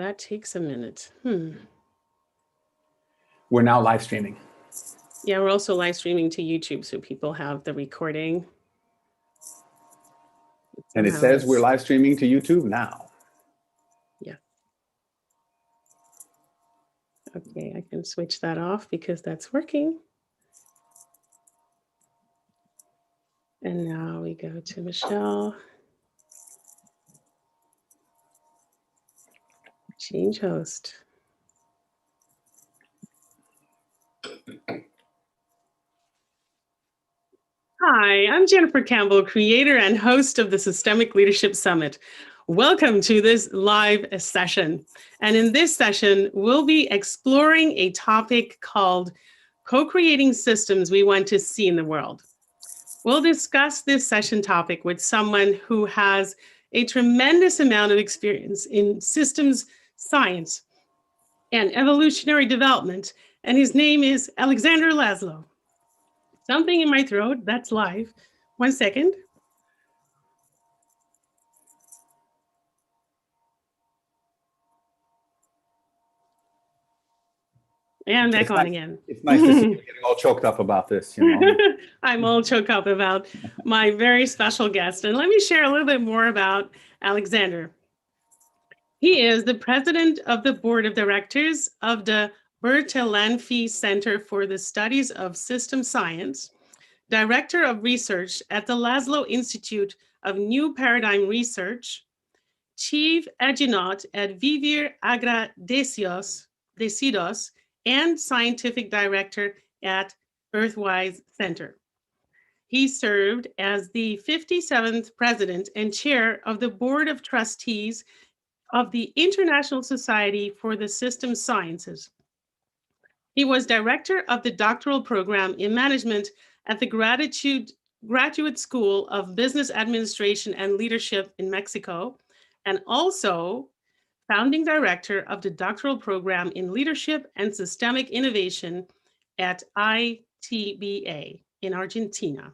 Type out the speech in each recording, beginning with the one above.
that takes a minute. We're now live streaming. Yeah, we're also live streaming to YouTube, so people have the recording. And it says we're live streaming to YouTube now. Yeah. Okay, I can switch that off because that's working. And now we go to Michelle. Change host. Hi, I'm Jennifer Campbell, creator and host of the Systemic Leadership Summit. Welcome to this live session. And in this session, we'll be exploring a topic called co-creating systems we want to see in the world. We'll discuss this session topic with someone who has a tremendous amount of experience in systems science and evolutionary development, and his name is Alexander Laszlo. Something in my throat, that's live. 1 second. And back on again. It's nice to see you getting all choked up about this, you know. I'm all choked up about my very special guest. And let me share a little bit more about Alexander. He is the president of the board of directors of the Bertalanffy Center for the Studies of System Science, director of research at the Laszlo Institute of New Paradigm Research, chief adjunct at Vivir Agradecidos, and scientific director at Earthwise Center. He served as the 57th president and chair of the board of trustees of the International Society for the System Sciences. He was director of the doctoral program in management at the Graduate School of Business Administration and Leadership in Mexico, and also founding director of the doctoral program in leadership and systemic innovation at ITBA in Argentina.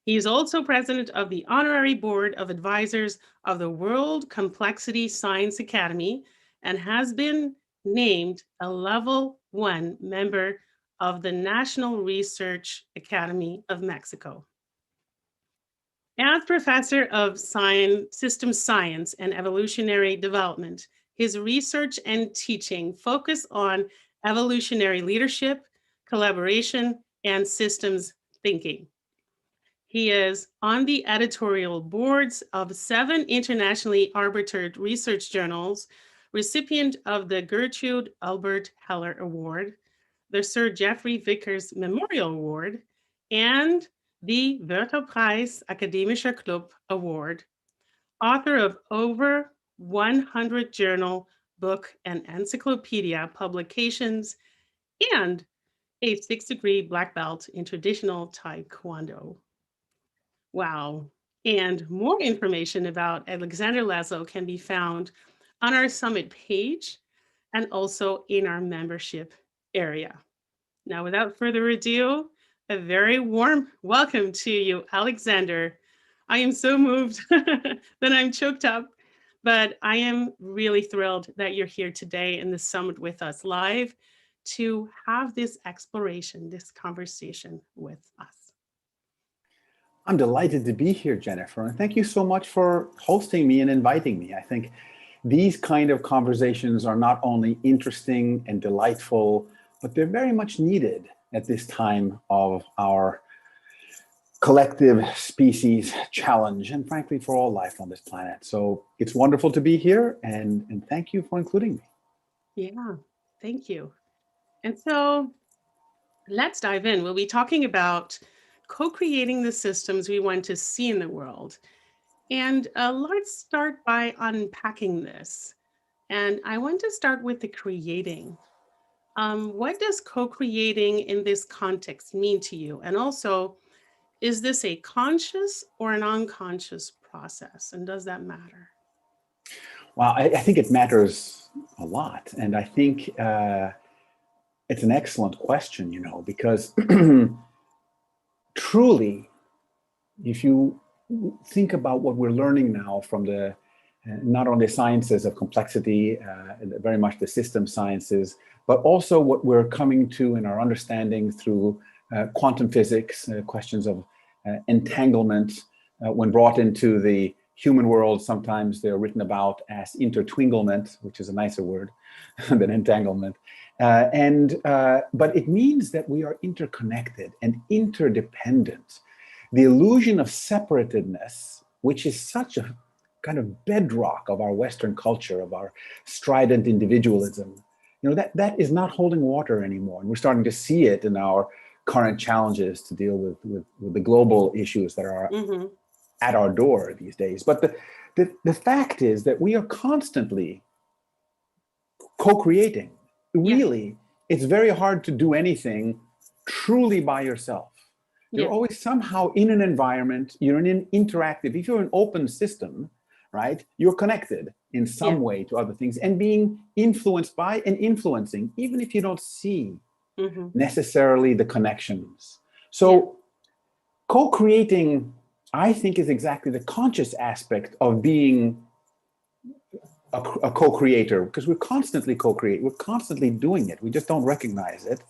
He is also president of the honorary board of advisors of the World Complexity Science Academy and has been named a level 1 member of the National Research Academy of Mexico. As professor of systems science and evolutionary development, his research and teaching focus on evolutionary leadership, collaboration, and systems thinking. He is on the editorial boards of 7 internationally arbitered research journals, recipient of the Gertrude Albert Heller Award, the Sir Geoffrey Vickers Memorial Award, and the Wörterpreis Akademischer Club Award, author of over 100 journal, book, and encyclopedia publications, and a 6th-degree black belt in traditional Taekwondo. Wow. And more information about Alexander Laszlo can be found on our summit page and also in our membership area. Now, without further ado, a very warm welcome to you, Alexander. I am so moved that I'm choked up, but I am really thrilled that you're here today in the summit with us live to have this exploration, this conversation with us. I'm delighted to be here, Jennifer, and thank you so much for hosting me and inviting me. I think these kind of conversations are not only interesting and delightful, but they're very much needed at this time of our collective species challenge, and frankly, for all life on this planet. So it's wonderful to be here, and thank you for including me. Yeah, thank you. And so let's dive in. We'll be talking about co-creating the systems we want to see in the world. And let's start by unpacking this. And I want to start with the creating. What does co-creating in this context mean to you? And also, is this a conscious or an unconscious process? And does that matter? Well, I think it matters a lot. And I think it's an excellent question, you know, because truly, if you think about what we're learning now from the not only sciences of complexity, very much the system sciences, but also what we're coming to in our understanding through quantum physics, questions of entanglement. When brought into the human world, sometimes they're written about as intertwinglement, which is a nicer word than entanglement. But it means that we are interconnected and interdependent. The illusion of separatedness, which is such a kind of bedrock of our Western culture, of our strident individualism, that is not holding water anymore. And we're starting to see it in our current challenges to deal with the global issues that are at our door these days. But the fact is that we are constantly co-creating. Really, it's very hard to do anything truly by yourself. You're always somehow in an environment, you're in an interactive, if you're an open system, right, you're connected in some way to other things and being influenced by and influencing, even if you don't see necessarily the connections. So co-creating, I think, is exactly the conscious aspect of being a co-creator, because we're constantly co-creating, we're constantly doing it, we just don't recognize it.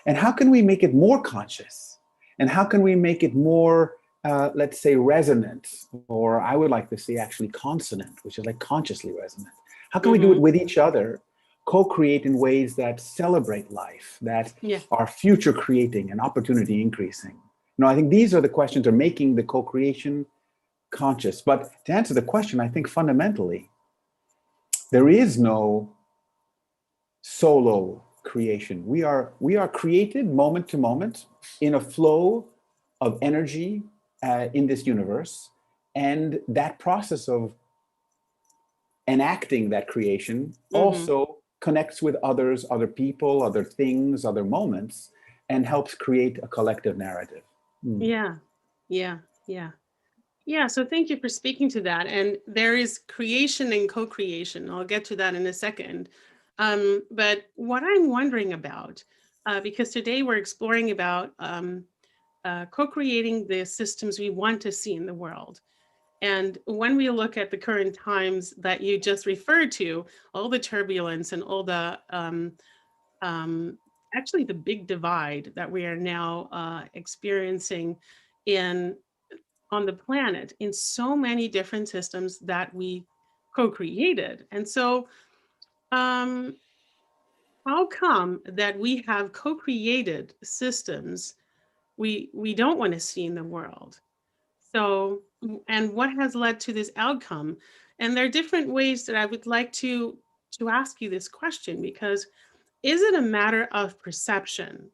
And how can we make it more conscious? And how can we make it more, let's say, resonant, or I would like to say actually consonant, which is like consciously resonant? How can we do it with each other, co-create in ways that celebrate life, that are future creating and opportunity increasing? I think these are the questions that are making the co-creation conscious. But to answer the question, I think fundamentally, there is no solo creation. We are created moment to moment in a flow of energy in this universe. And that process of enacting that creation also connects with others, other people, other things, other moments, and helps create a collective narrative. So thank you for speaking to that. And there is creation and co-creation. I'll get to that in a second. But what I'm wondering about, because today we're exploring about co-creating the systems we want to see in the world. And when we look at the current times that you just referred to, all the turbulence and all the, actually the big divide that we are now experiencing on the planet in so many different systems that we co-created. And so how come that we have co-created systems we don't want to see in the world? So, and what has led to this outcome? And there are different ways that I would like to ask you this question, because is it a matter of perception?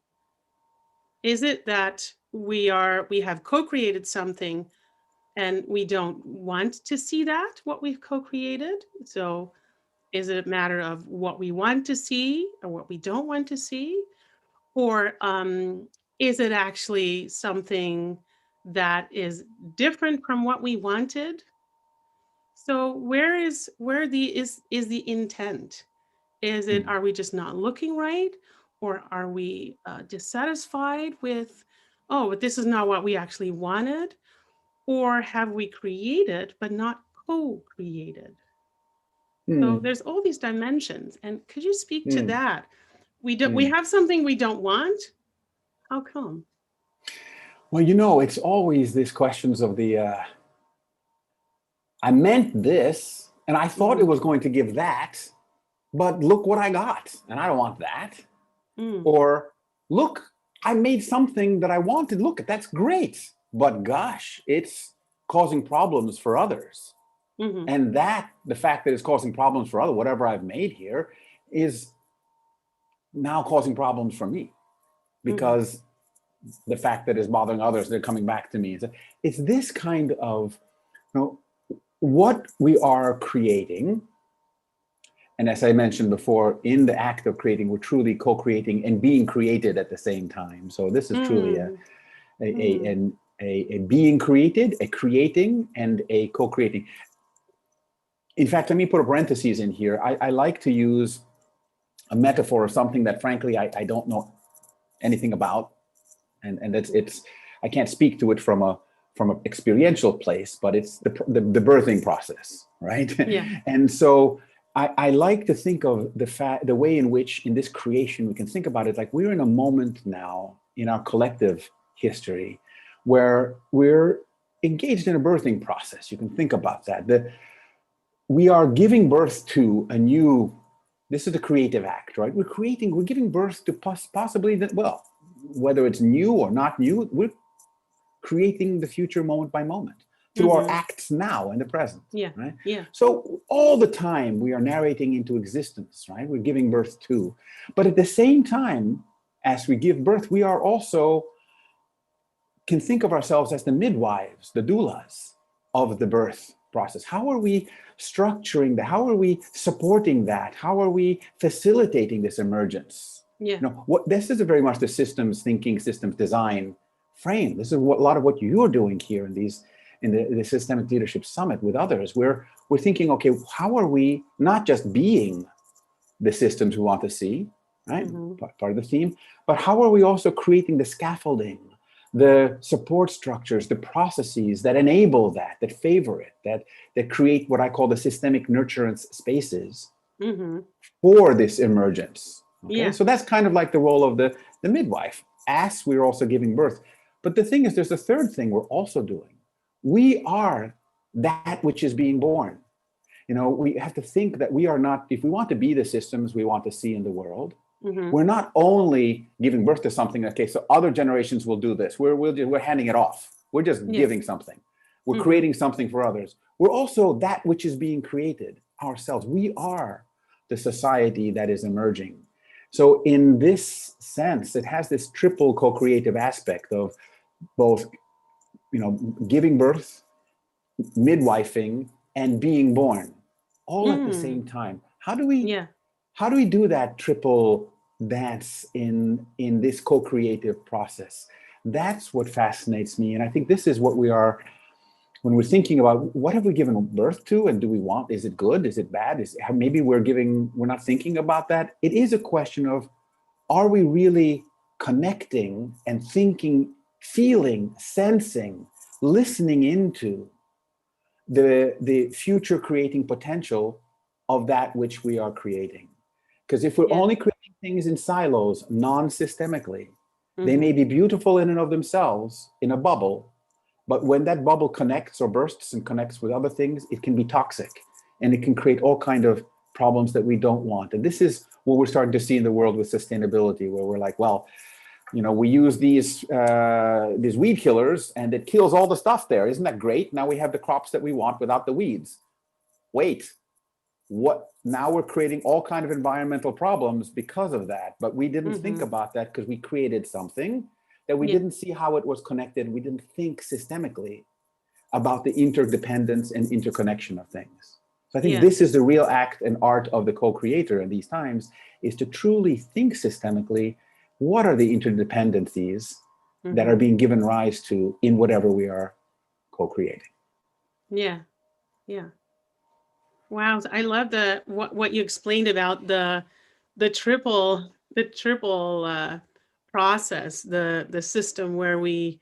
Is it that we have co-created something and we don't want to see that, what we've co-created? So is it a matter of what we want to see or what we don't want to see? Or is it actually something that is different from what we wanted? So where is the intent? Is it, are we just not looking right? Or are we dissatisfied with, oh, but this is not what we actually wanted? Or have we created but not co-created? So there's all these dimensions. And could you speak to that? We have something we don't want. How come? Well, it's always these questions of I meant this and I thought it was going to give that, but look what I got and I don't want that. Or look, I made something that I wanted. Look, that's great, but gosh, it's causing problems for others. And the fact that it's causing problems for others, whatever I've made here, is now causing problems for me, because the fact that it's bothering others, they're coming back to me. It's this kind of, what we are creating. And as I mentioned before, in the act of creating, we're truly co-creating and being created at the same time. So this is truly a being created, a creating, and a co-creating. In fact, let me put a parenthesis in here. I like to use a metaphor of something that, frankly, I don't know anything about, and I can't speak to it from from an experiential place, but it's the birthing process, right? Yeah. And so I like to think of the way in which in this creation we can think about it like we're in a moment now in our collective history where we're engaged in a birthing process. You can think about that. We are giving birth to a new. This is the creative act, right? We're giving birth to possibly that. Well, whether it's new or not new, we're creating the future moment by moment through our acts now in the present. Yeah. Right. Yeah. So all the time we are narrating into existence, right? We're giving birth to, but at the same time, as we give birth, we are also can think of ourselves as the midwives, the doulas of the birth process. How are we structuring that? How are we supporting that? How are we facilitating this emergence? Yeah. This is very much the systems thinking, systems design frame. This is a lot of what you're doing here in the Systemic Leadership Summit with others. We're thinking, okay, how are we not just being the systems we want to see, right? Part of the theme, but how are we also creating the scaffolding, the support structures, the processes that enable that favor it, that create what I call the systemic nurturance spaces for this emergence. Okay, Yeah. so that's kind of like the role of the midwife, as we're also giving birth. But the thing is, there's a third thing we're also doing. We are that which is being born. We have to think that we are not, if we want to be the systems we want to see in the world, we're not only giving birth to something, okay, so other generations will do this. We're handing it off. We're just giving something. We're creating something for others. We're also that which is being created ourselves. We are the society that is emerging. So in this sense, it has this triple co-creative aspect of both, giving birth, midwifing, and being born, all at the same time. How do we do that triple dance in this co-creative process? That's what fascinates me. And I think this is what we are, when we're thinking about what have we given birth to, and do we want, is it good, is it bad, maybe we're not thinking about that. It is a question of, are we really connecting and thinking, feeling, sensing, listening into the future creating potential of that which we are creating? Because if we're only creating things in silos, non-systemically, they may be beautiful in and of themselves in a bubble, but when that bubble connects or bursts and connects with other things, it can be toxic, and it can create all kind of problems that we don't want. And this is what we're starting to see in the world with sustainability, where we're like, well, we use these weed killers and it kills all the stuff there. Isn't that great? Now we have the crops that we want without the weeds. Wait, what? Now we're creating all kind of environmental problems because of that. But we didn't think about that because we created something that we didn't see how it was connected. We didn't think systemically about the interdependence and interconnection of things. So I think this is the real act and art of the co-creator in these times, is to truly think systemically. What are the interdependencies that are being given rise to in whatever we are co-creating? Yeah. Yeah. Wow. I love what you explained about the triple process, the system where we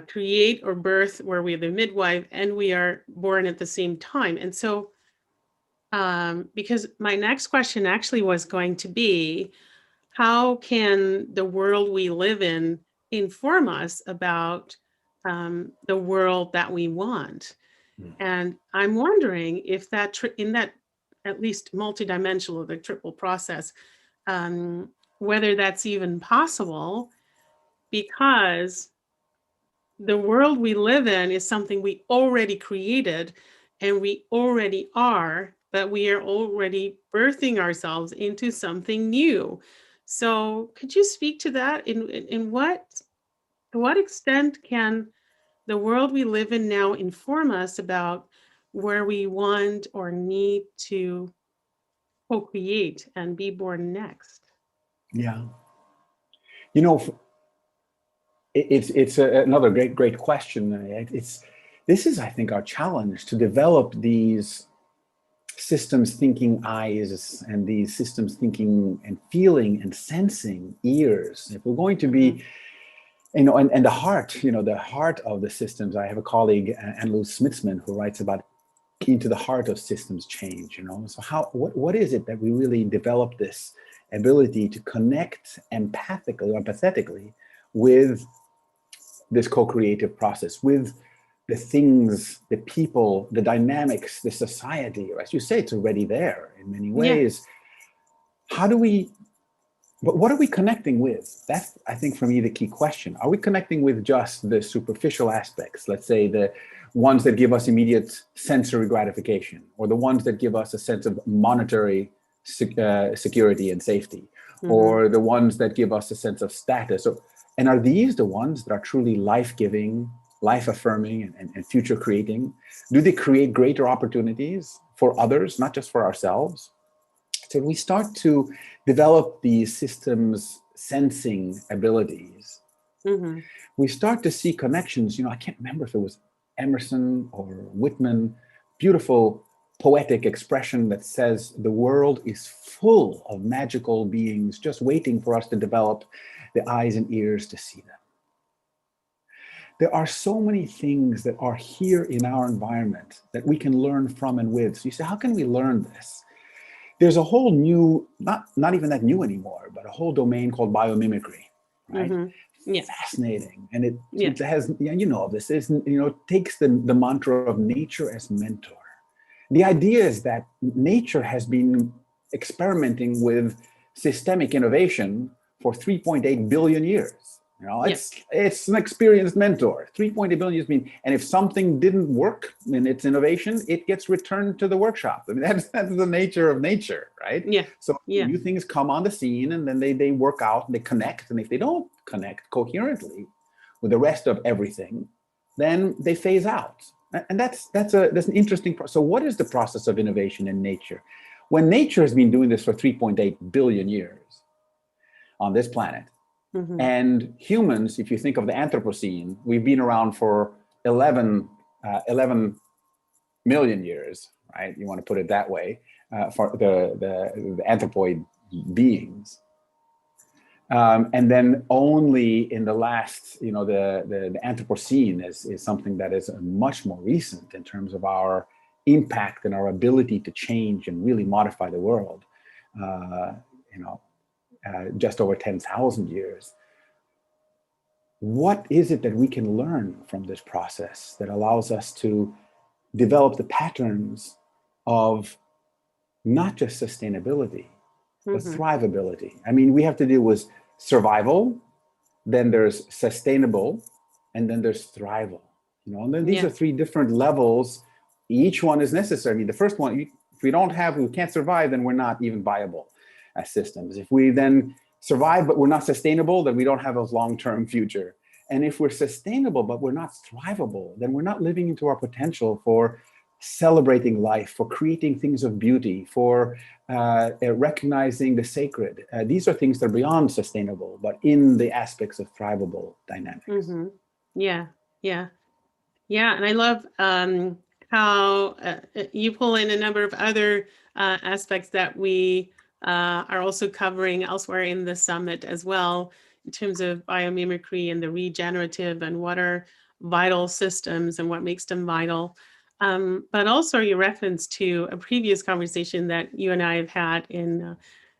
create or birth, where we are the midwife and we are born at the same time. And so, because my next question actually was going to be, how can the world we live in inform us about the world that we want? And I'm wondering if in that at least multidimensional, the triple process, whether that's even possible, because the world we live in is something we already created and we already are, but we are already birthing ourselves into something new. So could you speak to that? To what extent can the world we live in now inform us about where we want or need to co-create and be born next? Yeah. It's another great question. This is, I think, our challenge, to develop these systems thinking eyes and these systems thinking and feeling and sensing ears. If we're going to be And the heart, the heart of the systems. I have a colleague, Laszlo Smitsman, who writes about into the heart of systems change. So what is it that we really develop this ability to connect empathetically with this co-creative process, with the things, the people, the dynamics, the society? As you say, it's already there in many ways. But what are we connecting with? That's, I think, for me, the key question. Are we connecting with just the superficial aspects? Let's say the ones that give us immediate sensory gratification, or the ones that give us a sense of monetary security and safety, or the ones that give us a sense of status? And are these the ones that are truly life-giving, life-affirming, and future-creating? Do they create greater opportunities for others, not just for ourselves? So we start to develop these systems sensing abilities. We start to see connections. I can't remember if it was Emerson or Whitman, beautiful poetic expression that says the world is full of magical beings just waiting for us to develop the eyes and ears to see them. There are so many things that are here in our environment that we can learn from and with. So you say, how can we learn this? There's a whole new, not even that new anymore, but a whole domain called biomimicry, right? Fascinating. And it has, this is, takes the mantra of nature as mentor. The idea is that nature has been experimenting with systemic innovation for 3.8 billion years. It's an experienced mentor. 3.8 billion years mean, and if something didn't work in its innovation, it gets returned to the workshop. I mean, that's the nature of nature, right? So new things come on the scene, and then they work out and they connect. And if they don't connect coherently with the rest of everything, then they phase out. And that's an interesting process. So what is the process of innovation in nature? When nature has been doing this for 3.8 billion years on this planet, and humans, if you think of the Anthropocene, we've been around for 11 million years, right? You want to put it that way, for the anthropoid beings. And then only in the last, the Anthropocene is something that is much more recent in terms of our impact and our ability to change and really modify the world, just over 10,000 years. What is it that we can learn from this process that allows us to develop the patterns of not just sustainability, but thrivability? I mean, we have to deal with survival, then there's sustainable, and then there's thrival. And then these are three different levels. Each one is necessary. I mean, the first one, if we can't survive, then we're not even viable as systems. If we then survive, but we're not sustainable, then we don't have a long-term future. And if we're sustainable, but we're not thrivable, then we're not living into our potential for celebrating life, for creating things of beauty, for recognizing the sacred. These are things that are beyond sustainable, but in the aspects of thrivable dynamics. Yeah. And I love how you pull in a number of other aspects that we are also covering elsewhere in the summit as well, in terms of biomimicry and the regenerative and what are vital systems and what makes them vital. But also your reference to a previous conversation that you and I have had in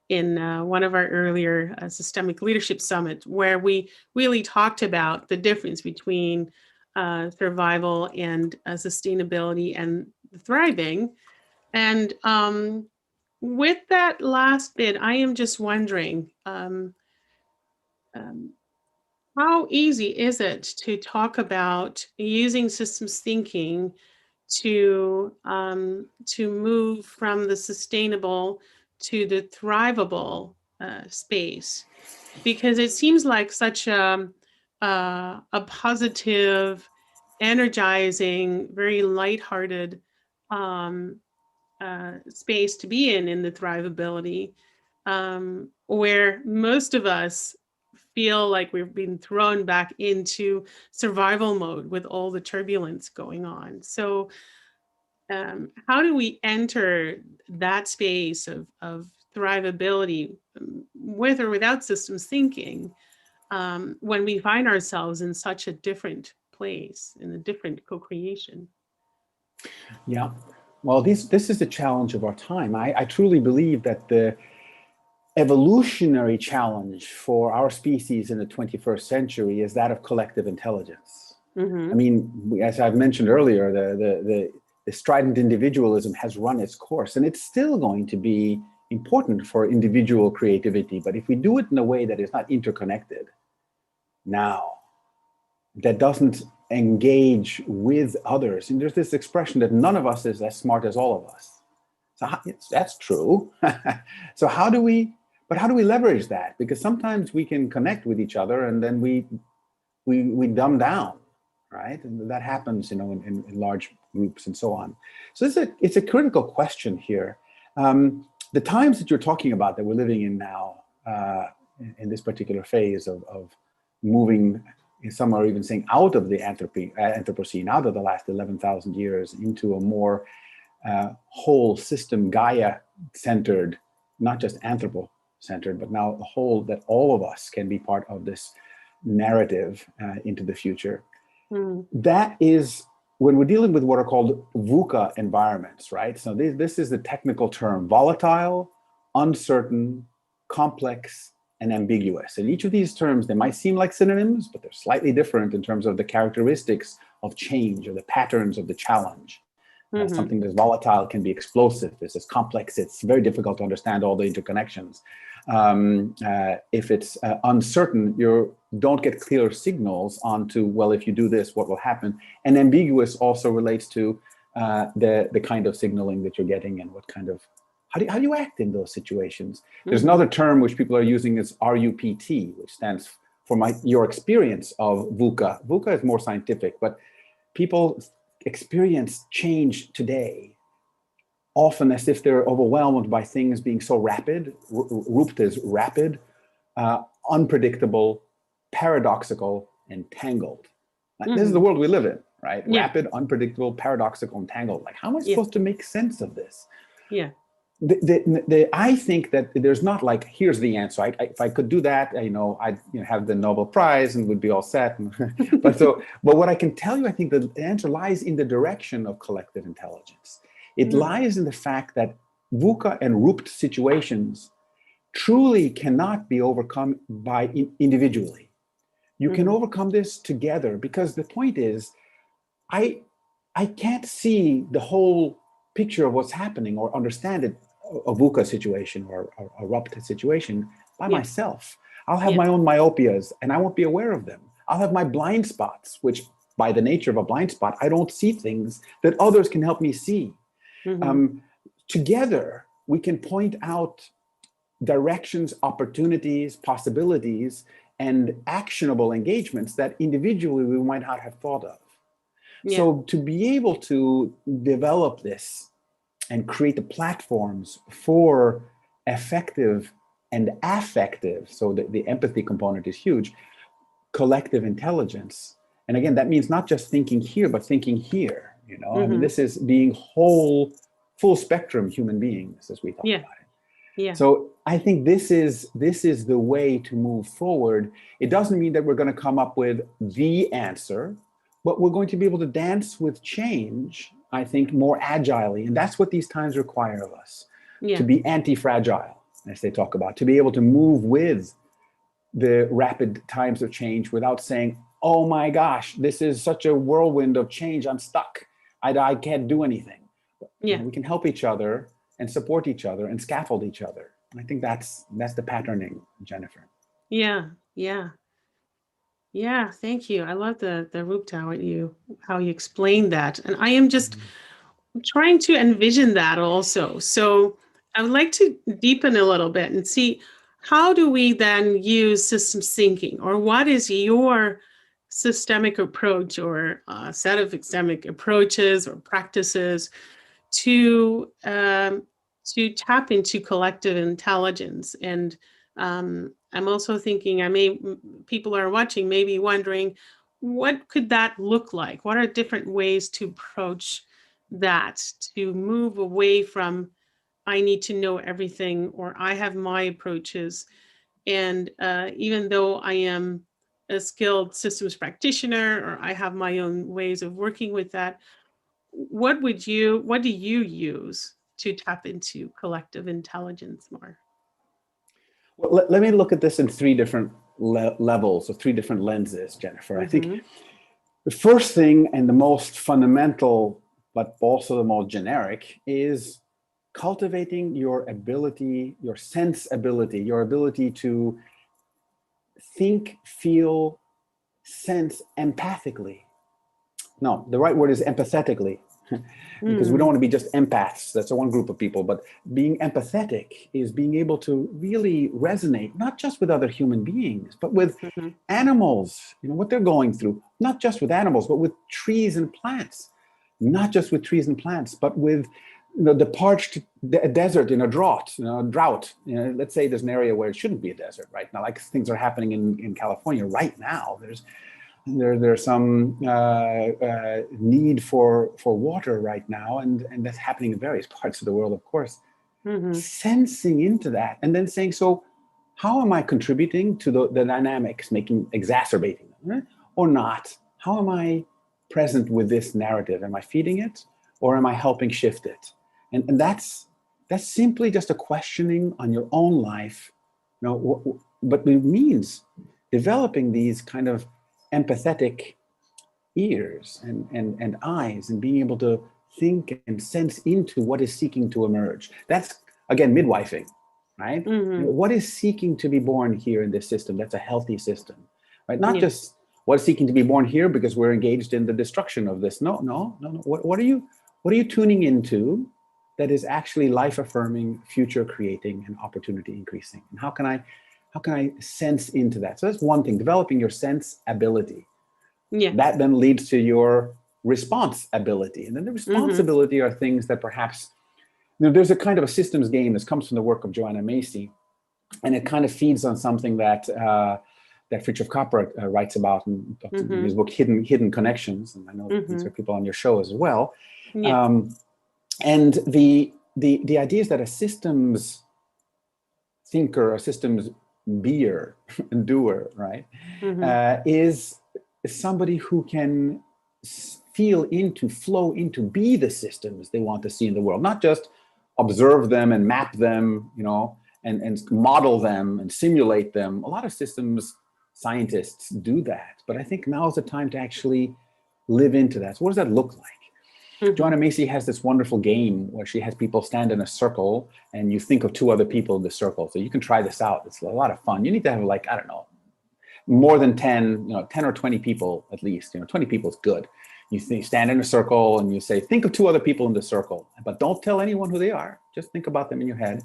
one of our earlier systemic leadership summit, where we really talked about the difference between survival and sustainability and thriving. And with that last bit, I am just wondering, how easy is it to talk about using systems thinking to move from the sustainable to the thrivable space? Because it seems like such a positive, energizing, very lighthearted space to be in the thrivability, where most of us feel like we've been thrown back into survival mode with all the turbulence going on. So how do we enter that space of thrivability with or without systems thinking, when we find ourselves in such a different place, in a different co-creation. Yeah. Well, this is the challenge of our time. I truly believe that the evolutionary challenge for our species in the 21st century is that of collective intelligence. Mm-hmm. I mean, as I've mentioned earlier, the strident individualism has run its course, and it's still going to be important for individual creativity. But if we do it in a way that is not interconnected now, that doesn't engage with others, and there's this expression that none of us is as smart as all of us. So that's true. So how do we leverage that? Because sometimes we can connect with each other and then we dumb down, right? And that happens, in large groups and so on. So it's a critical question here. The times that you're talking about that we're living in now, in this particular phase of moving, some are even saying out of the Anthropocene, out of the last 11,000 years into a more whole system, Gaia-centered, not just anthropo-centered, but now a whole, that all of us can be part of this narrative into the future. That is when we're dealing with what are called VUCA environments, right? So this is the technical term: volatile, uncertain, complex, and ambiguous. And each of these terms, they might seem like synonyms, but they're slightly different in terms of the characteristics of change or the patterns of the challenge. Something that's volatile can be explosive. This is complex. It's very difficult to understand all the interconnections. If it's uncertain, you don't get clear signals onto, well, if you do this, what will happen? And ambiguous also relates to the kind of signaling that you're getting and what kind of, how do you act in those situations? There's another term which people are using is RUPT, which stands for your experience of VUCA. VUCA is more scientific, but people experience change today often as if they're overwhelmed by things being so rapid. RUPT is rapid, unpredictable, paradoxical, and tangled. This is the world we live in, right? Yeah. Rapid, unpredictable, paradoxical, and tangled. Like, how am I supposed to make sense of this? Yeah. I think that there's not like, here's the answer. If I could do that, I'd have the Nobel Prize and would be all set. But what I can tell you, I think the answer lies in the direction of collective intelligence. It lies in the fact that VUCA and RUPT situations truly cannot be overcome by individually. You can overcome this together, because the point is, I can't see the whole picture of what's happening or understand it, a VUCA situation or a RUPT situation by myself. I'll have my own myopias and I won't be aware of them. I'll have my blind spots, which by the nature of a blind spot, I don't see things that others can help me see. Together, we can point out directions, opportunities, possibilities, and actionable engagements that individually we might not have thought of. So to be able to develop this and create the platforms for effective and affective, so the empathy component is huge, collective intelligence. And again, that means not just thinking here, but thinking here. I mean, this is being whole, full spectrum human beings, as we talk about it. Yeah. So I think this is the way to move forward. It doesn't mean that we're going to come up with the answer, but we're going to be able to dance with change, I think, more agilely. And that's what these times require of us, to be anti-fragile, as they talk about, to be able to move with the rapid times of change without saying, oh my gosh, this is such a whirlwind of change, I'm stuck, I can't do anything. We can help each other and support each other and scaffold each other. And I think that's the patterning, Jennifer. Yeah. Thank you. I love the RUPT, how you explained that. And I am just trying to envision that also. So I would like to deepen a little bit and see, how do we then use systems thinking, or what is your systemic approach or set of systemic approaches or practices to tap into collective intelligence? And I'm also thinking, people are watching, maybe wondering, what could that look like? What are different ways to approach that, to move away from, I need to know everything, or I have my approaches, And even though I am a skilled systems practitioner, or I have my own ways of working with that, what do you use to tap into collective intelligence more? Well, let me look at this in three different levels or three different lenses, Jennifer. I think the first thing and the most fundamental, but also the most generic, is cultivating your ability, your sense ability, your ability to think, feel, sense empathically. No, the right word is empathetically, because we don't want to be just empaths. That's one group of people. But being empathetic is being able to really resonate, not just with other human beings, but with animals, what they're going through, not just with animals, but with trees and plants, not just with trees and plants, but with the parched desert in a drought. Let's say there's an area where it shouldn't be a desert right now, like things are happening in California right now. There's some need for water right now, and that's happening in various parts of the world, of course. Sensing into that and then saying, so how am I contributing to the dynamics, exacerbating them, right? Or not? How am I present with this narrative? Am I feeding it, or am I helping shift it? And that's simply just a questioning on your own life, but it means developing these kind of empathetic ears and eyes, and being able to think and sense into what is seeking to emerge. That's, again, midwifing, right? What is seeking to be born here in this system? That's a healthy system, right? Not just what is seeking to be born here because we're engaged in the destruction of this. No. What are you tuning into that is actually life affirming, future creating, and opportunity increasing? And how can I sense into that? So that's one thing, developing your sense ability. That then leads to your response ability. And then the responsibility are things that perhaps, there's a kind of a systems game that comes from the work of Joanna Macy, and it kind of feeds on something that Fritjof Capra writes about in his book, Hidden Connections. And I know these are people on your show as well. And the idea is that a systems thinker, a systems beer and doer, right, is somebody who can flow into, be the systems they want to see in the world, not just observe them and map them, and model them and simulate them. A lot of systems scientists do that, but I think now is the time to actually live into that. So what does that look like? Joanna Macy has this wonderful game where she has people stand in a circle, and you think of two other people in the circle. So you can try this out. It's a lot of fun. You need to have, like, I don't know, more than 10 or 20 people at least. 20 people is good. You stand in a circle and you say, think of two other people in the circle, but don't tell anyone who they are. Just think about them in your head.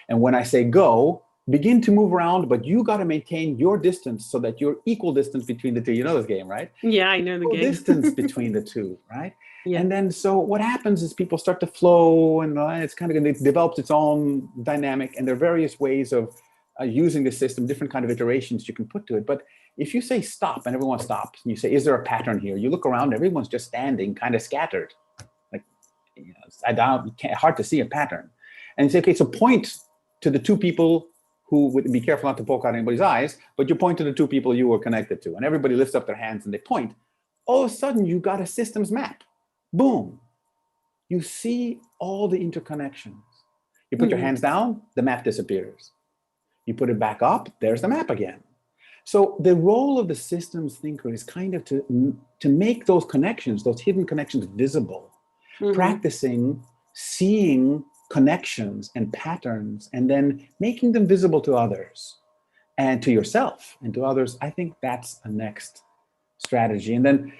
And when I say go, begin to move around, but you got to maintain your distance so that you're equal distance between the two. You know this game, right? Yeah, I know the game. Distance between the two, right? And then so what happens is people start to flow, and it's kind of, it develops its own dynamic, and there are various ways of using the system, different kind of iterations you can put to it. But if you say stop and everyone stops, and you say, is there a pattern here? You look around, everyone's just standing kind of scattered. Like, hard to see a pattern. And you say, okay, so point to the two people who would be careful not to poke out anybody's eyes, but you point to the two people you were connected to, and everybody lifts up their hands and they point. All of a sudden, you got a systems map. Boom. You see all the interconnections. You put your hands down, the map disappears. You put it back up, there's the map again. So the role of the systems thinker is kind of to make those connections, those hidden connections, visible, practicing seeing connections and patterns, and then making them visible to others and to yourself and to others. I think that's a next strategy. And then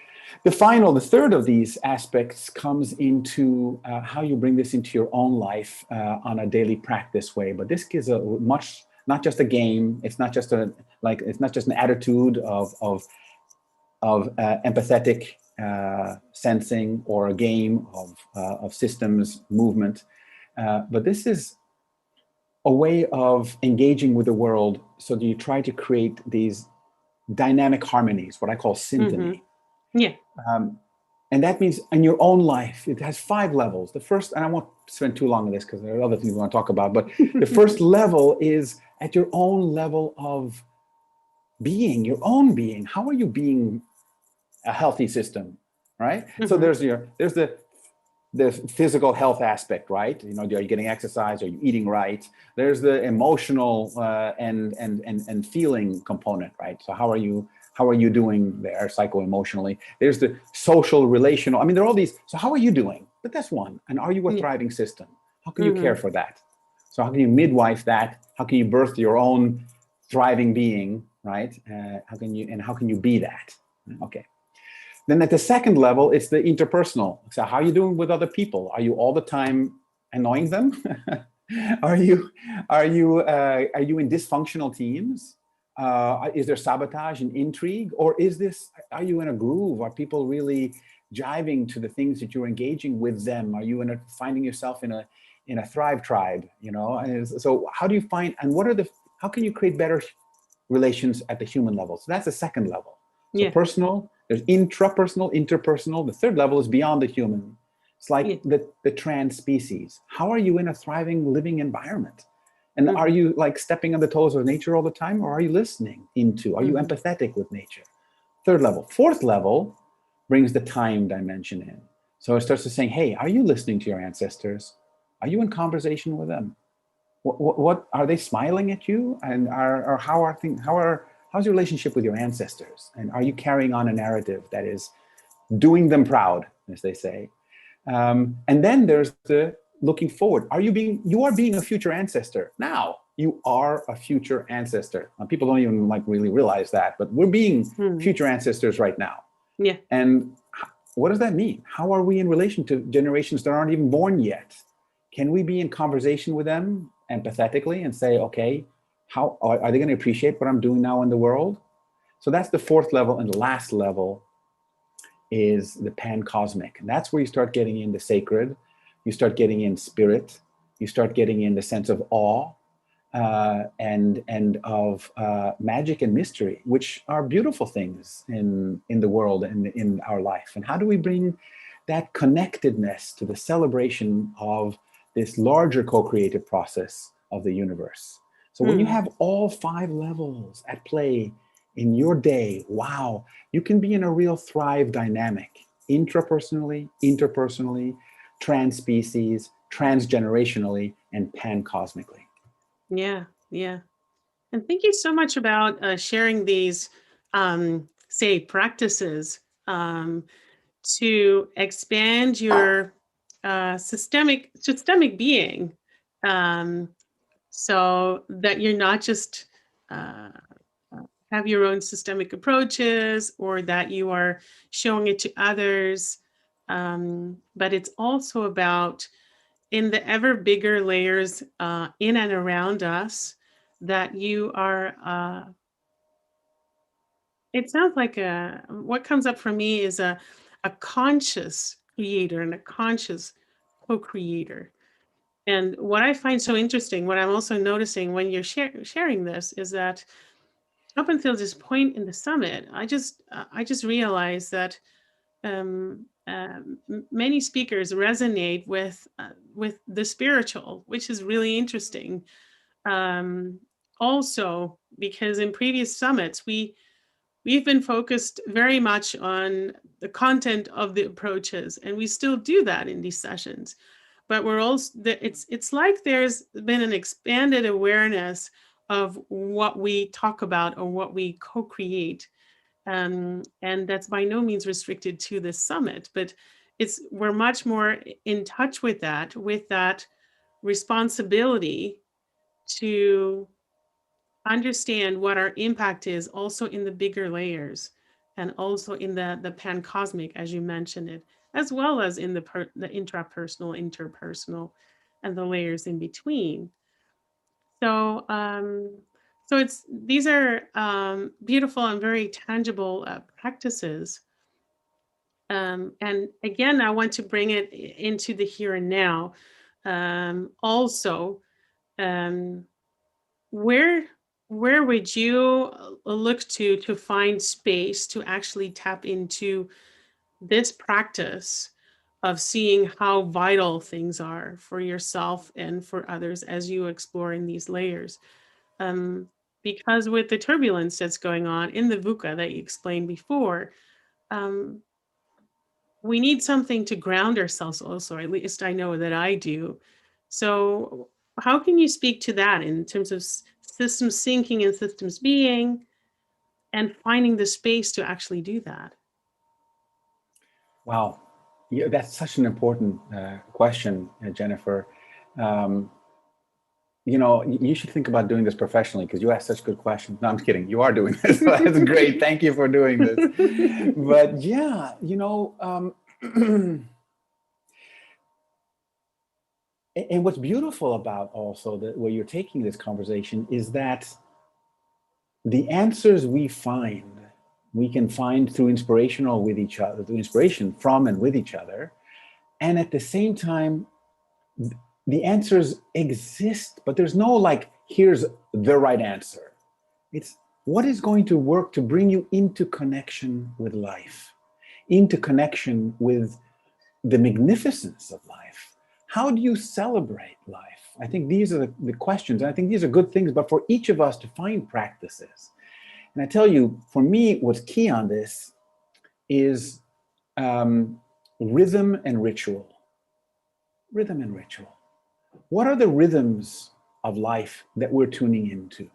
the third of these aspects comes into how you bring this into your own life on a daily practice way. But this gives not just a game. It's not just an attitude of empathetic sensing, or a game of systems movement. But this is a way of engaging with the world, so that you try to create these dynamic harmonies, what I call symphony. And that means in your own life, it has 5 levels. The first, and I won't spend too long on this because there are other things we want to talk about, but the first level is at your own level of being, your own being. How are you being a healthy system, right? So there's the physical health aspect, right? You know, are you getting exercise? Are you eating right? There's the emotional and feeling component, right? So how are you doing there psycho-emotionally? There's the social, relational. I mean, there are all these. So how are you doing? But that's one. And are you a thriving system? How can you care for that? So how can you midwife that? How can you birth your own thriving being, right? How can you be that? Okay. Then at the second level, it's the interpersonal. So how are you doing with other people? Are you all the time annoying them? are you in dysfunctional teams? Is there sabotage and intrigue? Or are you in a groove? Are people really jiving to the things that you're engaging with them? Are you finding yourself in a thrive tribe? You know, and so how do you find, and how can you create better relations at the human level? So that's the second level. So personal, there's intrapersonal, interpersonal. The third level is beyond the human. It's like the trans species. How are you in a thriving, living environment? And are you like stepping on the toes of nature all the time? Or are you listening are you empathetic with nature? Third level. Fourth level brings the time dimension in. So it starts to saying, hey, are you listening to your ancestors? Are you in conversation with them? What are they smiling at you? And how's your relationship with your ancestors? And are you carrying on a narrative that is doing them proud, as they say? And then there's the looking forward. You are being a future ancestor now. You are a future ancestor. Now, people don't even really realize that, but we're being future ancestors right now. Yeah. And what does that mean? How are we in relation to generations that aren't even born yet? Can we be in conversation with them empathetically and say, okay, how are they going to appreciate what I'm doing now in the world? So that's the fourth level. And the last level is the pan-cosmic. And that's where you start getting in the sacred. You start getting in spirit. You start getting in the sense of awe and of magic and mystery, which are beautiful things in the world and in our life. And how do we bring that connectedness to the celebration of this larger co-creative process of the universe? So when you have all 5 levels at play in your day, wow, you can be in a real thrive dynamic, intrapersonally, interpersonally, trans-species, transgenerationally, and pan-cosmically. Yeah. And thank you so much about sharing these, say, practices to expand your systemic being, so that you're not just have your own systemic approaches, or that you are showing it to others, but it's also about, in the ever bigger layers in and around us, that you are, it sounds like what comes up for me is a conscious creator and a conscious co-creator. And what I find so interesting, what I'm also noticing when you're sharing this, is that up until this point in the summit, I just realized that many speakers resonate with the spiritual, which is really interesting. Also, because in previous summits, we've been focused very much on the content of the approaches, and we still do that in these sessions. But we're also, it's like there's been an expanded awareness of what we talk about or what we co-create. And that's by no means restricted to this summit, but we're much more in touch with that responsibility to understand what our impact is, also in the bigger layers, and also in the pan-cosmic, as you mentioned it, as well as in the intrapersonal, interpersonal, and the layers in between. So these are beautiful and very tangible practices. And again, I want to bring it into the here and now. Also, where would you look to find space to actually tap into this practice of seeing how vital things are for yourself and for others as you explore in these layers. Because with the turbulence that's going on in the VUCA that you explained before, we need something to ground ourselves also, at least I know that I do. So how can you speak to that in terms of systems syncing and systems being and finding the space to actually do that? Wow. Yeah, that's such an important question, Jennifer. You should think about doing this professionally because you ask such good questions. No, I'm kidding. You are doing this. That's great. Thank you for doing this. But yeah, and what's beautiful about also where you're taking this conversation is that the answers we can find through inspiration from and with each other. And at the same time, the answers exist, but there's no like, here's the right answer. It's what is going to work to bring you into connection with life, into connection with the magnificence of life. How do you celebrate life? I think these are the questions, and I think these are good things, but for each of us to find practices. And I tell you, for me, what's key on this is rhythm and ritual. Rhythm and ritual. What are the rhythms of life that we're tuning into?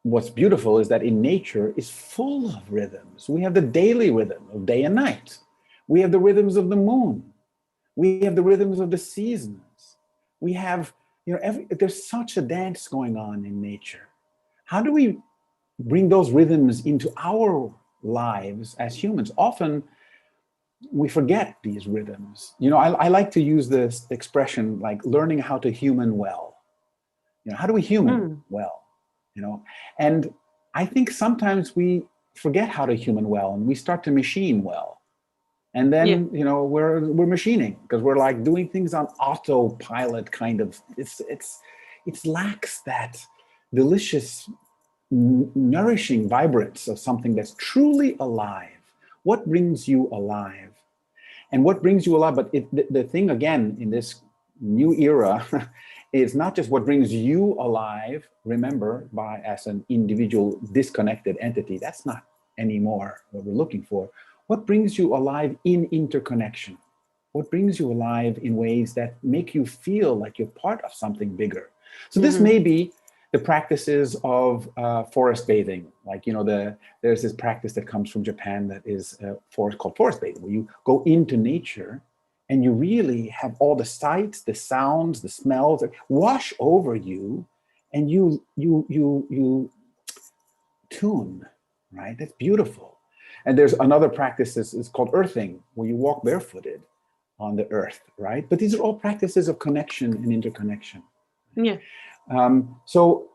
What's beautiful is that in nature is full of rhythms. We have the daily rhythm of day and night. We have the rhythms of the moon. We have the rhythms of the seasons. We have, there's such a dance going on in nature. How do we bring those rhythms into our lives as humans? Often we forget these rhythms. I like to use this expression like learning how to human well. How do we human well? And I think sometimes we forget how to human well and we start to machine well. And then, we're machining because we're like doing things on autopilot kind of. It lacks that delicious, nourishing vibrance of something that's truly alive. What brings you alive? And what brings you alive? But the thing, again, in this new era, is not just what brings you alive, remember, as an individual disconnected entity. That's not anymore what we're looking for. What brings you alive in interconnection? What brings you alive in ways that make you feel like you're part of something bigger? So this may be the practices of forest bathing. Like, there's this practice that comes from Japan that is called forest bathing, where you go into nature and you really have all the sights, the sounds, the smells that wash over you, and you tune, right? That's beautiful. And there's another practice is called earthing, where you walk barefooted on the earth, right? But these are all practices of connection and interconnection. Yeah. So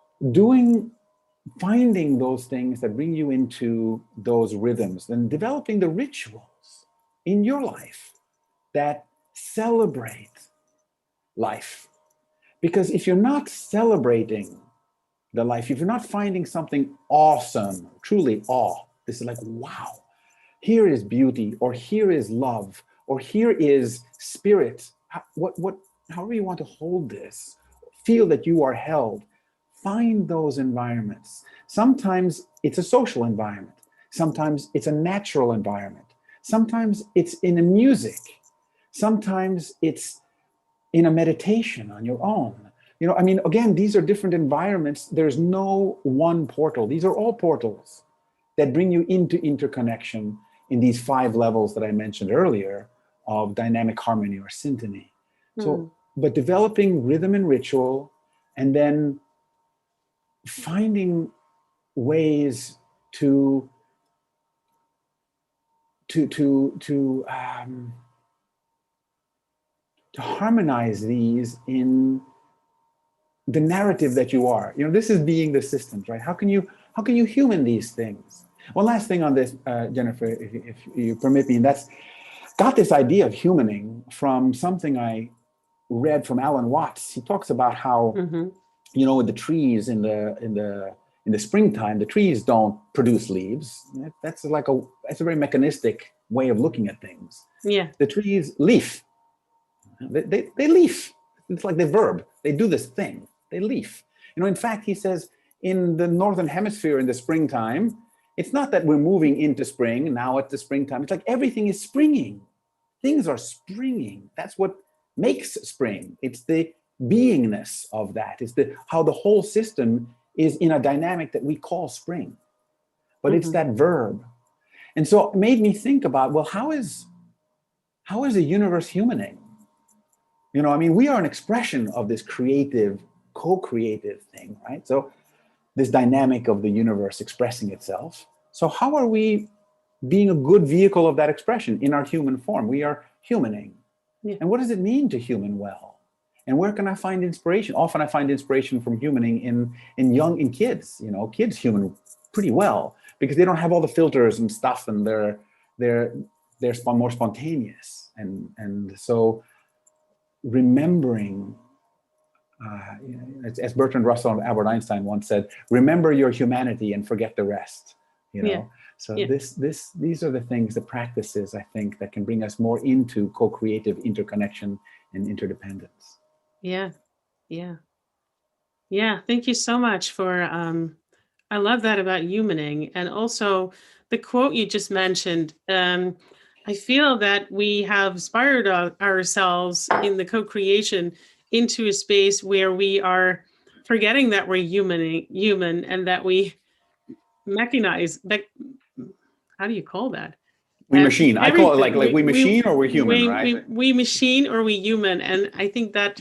finding those things that bring you into those rhythms and developing the rituals in your life that celebrate life. Because if you're not celebrating the life, if you're not finding something awesome, truly awe, this is like, wow, here is beauty, or here is love, or here is spirit. However you want to hold this, feel that you are held. Find those environments. Sometimes it's a social environment. Sometimes it's a natural environment. Sometimes it's in a music. Sometimes it's in a meditation on your own. Again, these are different environments. There's no one portal. These are all portals that bring you into interconnection in these 5 levels that I mentioned earlier of dynamic harmony or syntony. So, but developing rhythm and ritual, and then finding ways to harmonize these in the narrative that you are. This is being the systems, right? How can you human these things? One last thing on this, Jennifer, if you permit me, and that's got this idea of humaning from something I read from Alan Watts. He talks about how, with the trees in the in the springtime, the trees don't produce leaves. That's a very mechanistic way of looking at things. Yeah. The trees leaf. They leaf. It's like the verb. They do this thing. They leaf. In fact, he says in the northern hemisphere in the springtime, it's not that we're moving into spring now at the springtime. It's like everything is springing. Things are springing. That's what makes spring. It's the beingness of that. It's how the whole system is in a dynamic that we call spring. But it's that verb. And so it made me think about, well, how is the universe humaning? We are an expression of this creative, co-creative thing, right? So this dynamic of the universe expressing itself. So how are we being a good vehicle of that expression in our human form? We are humaning. Yeah. And what does it mean to human well? And where can I find inspiration? Often I find inspiration from humaning in kids. Kids human pretty well because they don't have all the filters and stuff, and they're more spontaneous. And so remembering, as Bertrand Russell and Albert Einstein once said, remember your humanity and forget the rest. So these are the things, the practices, I think, that can bring us more into co-creative interconnection and interdependence. Yeah. Thank you so much for, I love that about humaning. And also the quote you just mentioned, I feel that we have inspired ourselves in the co-creation into a space where we are forgetting that we're human and that we mechanize. How do you call that? We machine. I call it like we machine or we're human, right? We machine or we human. And I think that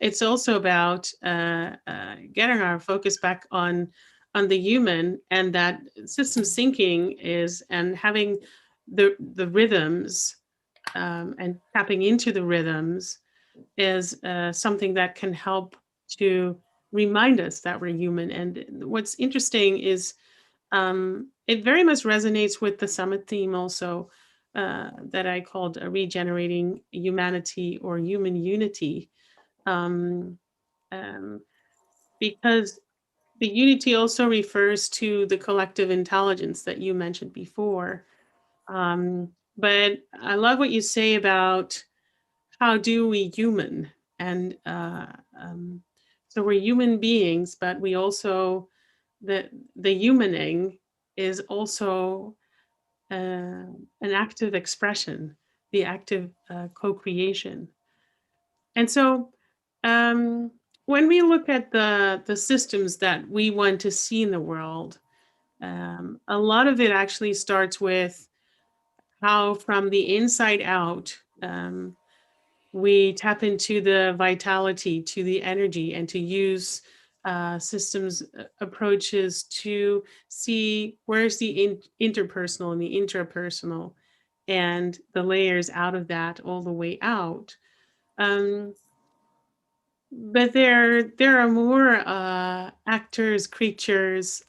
it's also about getting our focus back on the human, and that systems thinking is, and having the rhythms and tapping into the rhythms is something that can help to remind us that we're human. And what's interesting is it very much resonates with the summit theme also that I called regenerating humanity or human unity. Because the unity also refers to the collective intelligence that you mentioned before. But I love what you say about how do we human, and so we're human beings, but we also, the humaning is also an active expression, the active co-creation. And so when we look at the systems that we want to see in the world, a lot of it actually starts with how from the inside out, we tap into the vitality, to the energy, and to use systems approaches to see where's the interpersonal and the intrapersonal and the layers out of that all the way out. But there are more actors, creatures,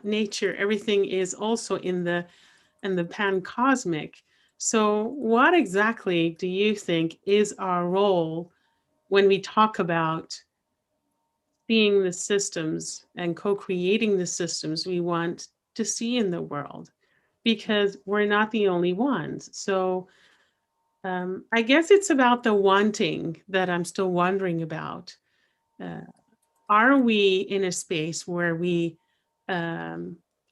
nature. Everything is also in the pan-cosmic. So what exactly do you think is our role when we talk about seeing the systems and co-creating the systems we want to see in the world? Because we're not the only ones. So I guess it's about the wanting that I'm still wondering about. Are we in a space where we are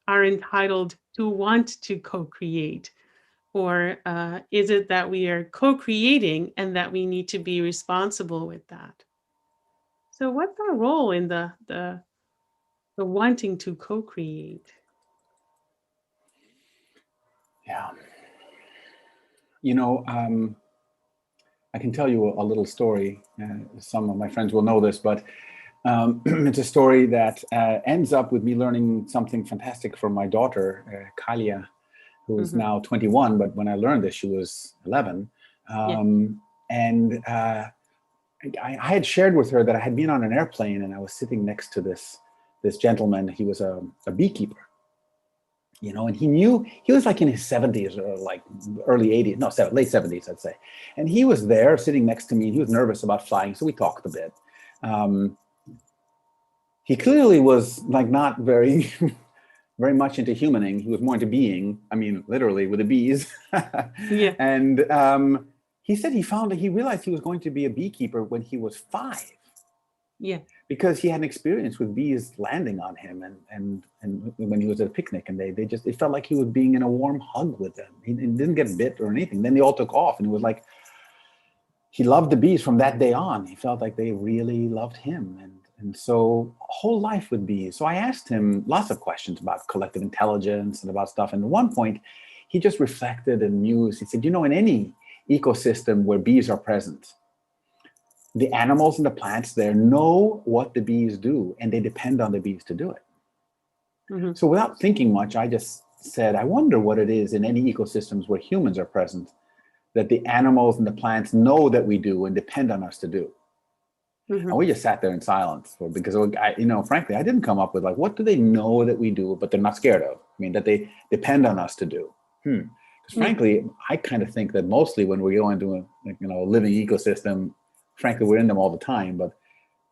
entitled to want to co-create? Or is it that we are co-creating and that we need to be responsible with that? So what's our role in the wanting to co-create? Yeah. I can tell you a little story. Some of my friends will know this, but it's a story that ends up with me learning something fantastic from my daughter, Kalia, who is now 21, but when I learned this, she was 11. And I had shared with her that I had been on an airplane and I was sitting next to this gentleman. He was a beekeeper, and he was like in his 70s or like early 80s, no, late 70s, I'd say. And he was there sitting next to me, and he was nervous about flying, so we talked a bit. he clearly was like not very, very much into humaning. He was more into being. I mean, literally with the bees. Yeah. And he said he realized he was going to be a beekeeper when he was 5, Yeah. because he had an experience with bees landing on him, and when he was at a picnic, and they just, it felt like he was being in a warm hug with them. He didn't get bit or anything. Then they all took off, and it was like he loved the bees from that day on. He felt like they really loved him, and so a whole life with bees. So I asked him lots of questions about collective intelligence and about stuff. And at one point, he just reflected and mused. He said, "You know, in any ecosystem where bees are present, the animals and the plants there know what the bees do, and they depend on the bees to do it." Hmm. So without thinking much, I just said, I wonder what it is in any ecosystems where humans are present that the animals and the plants know that we do and depend on us to do. Hmm. And we just sat there in silence because frankly, I didn't come up with like, what do they know that we do, but they're not scared of? I mean, that they depend on us to do. Because frankly, I kind of think that mostly when we go into a living ecosystem, frankly, we're in them all the time,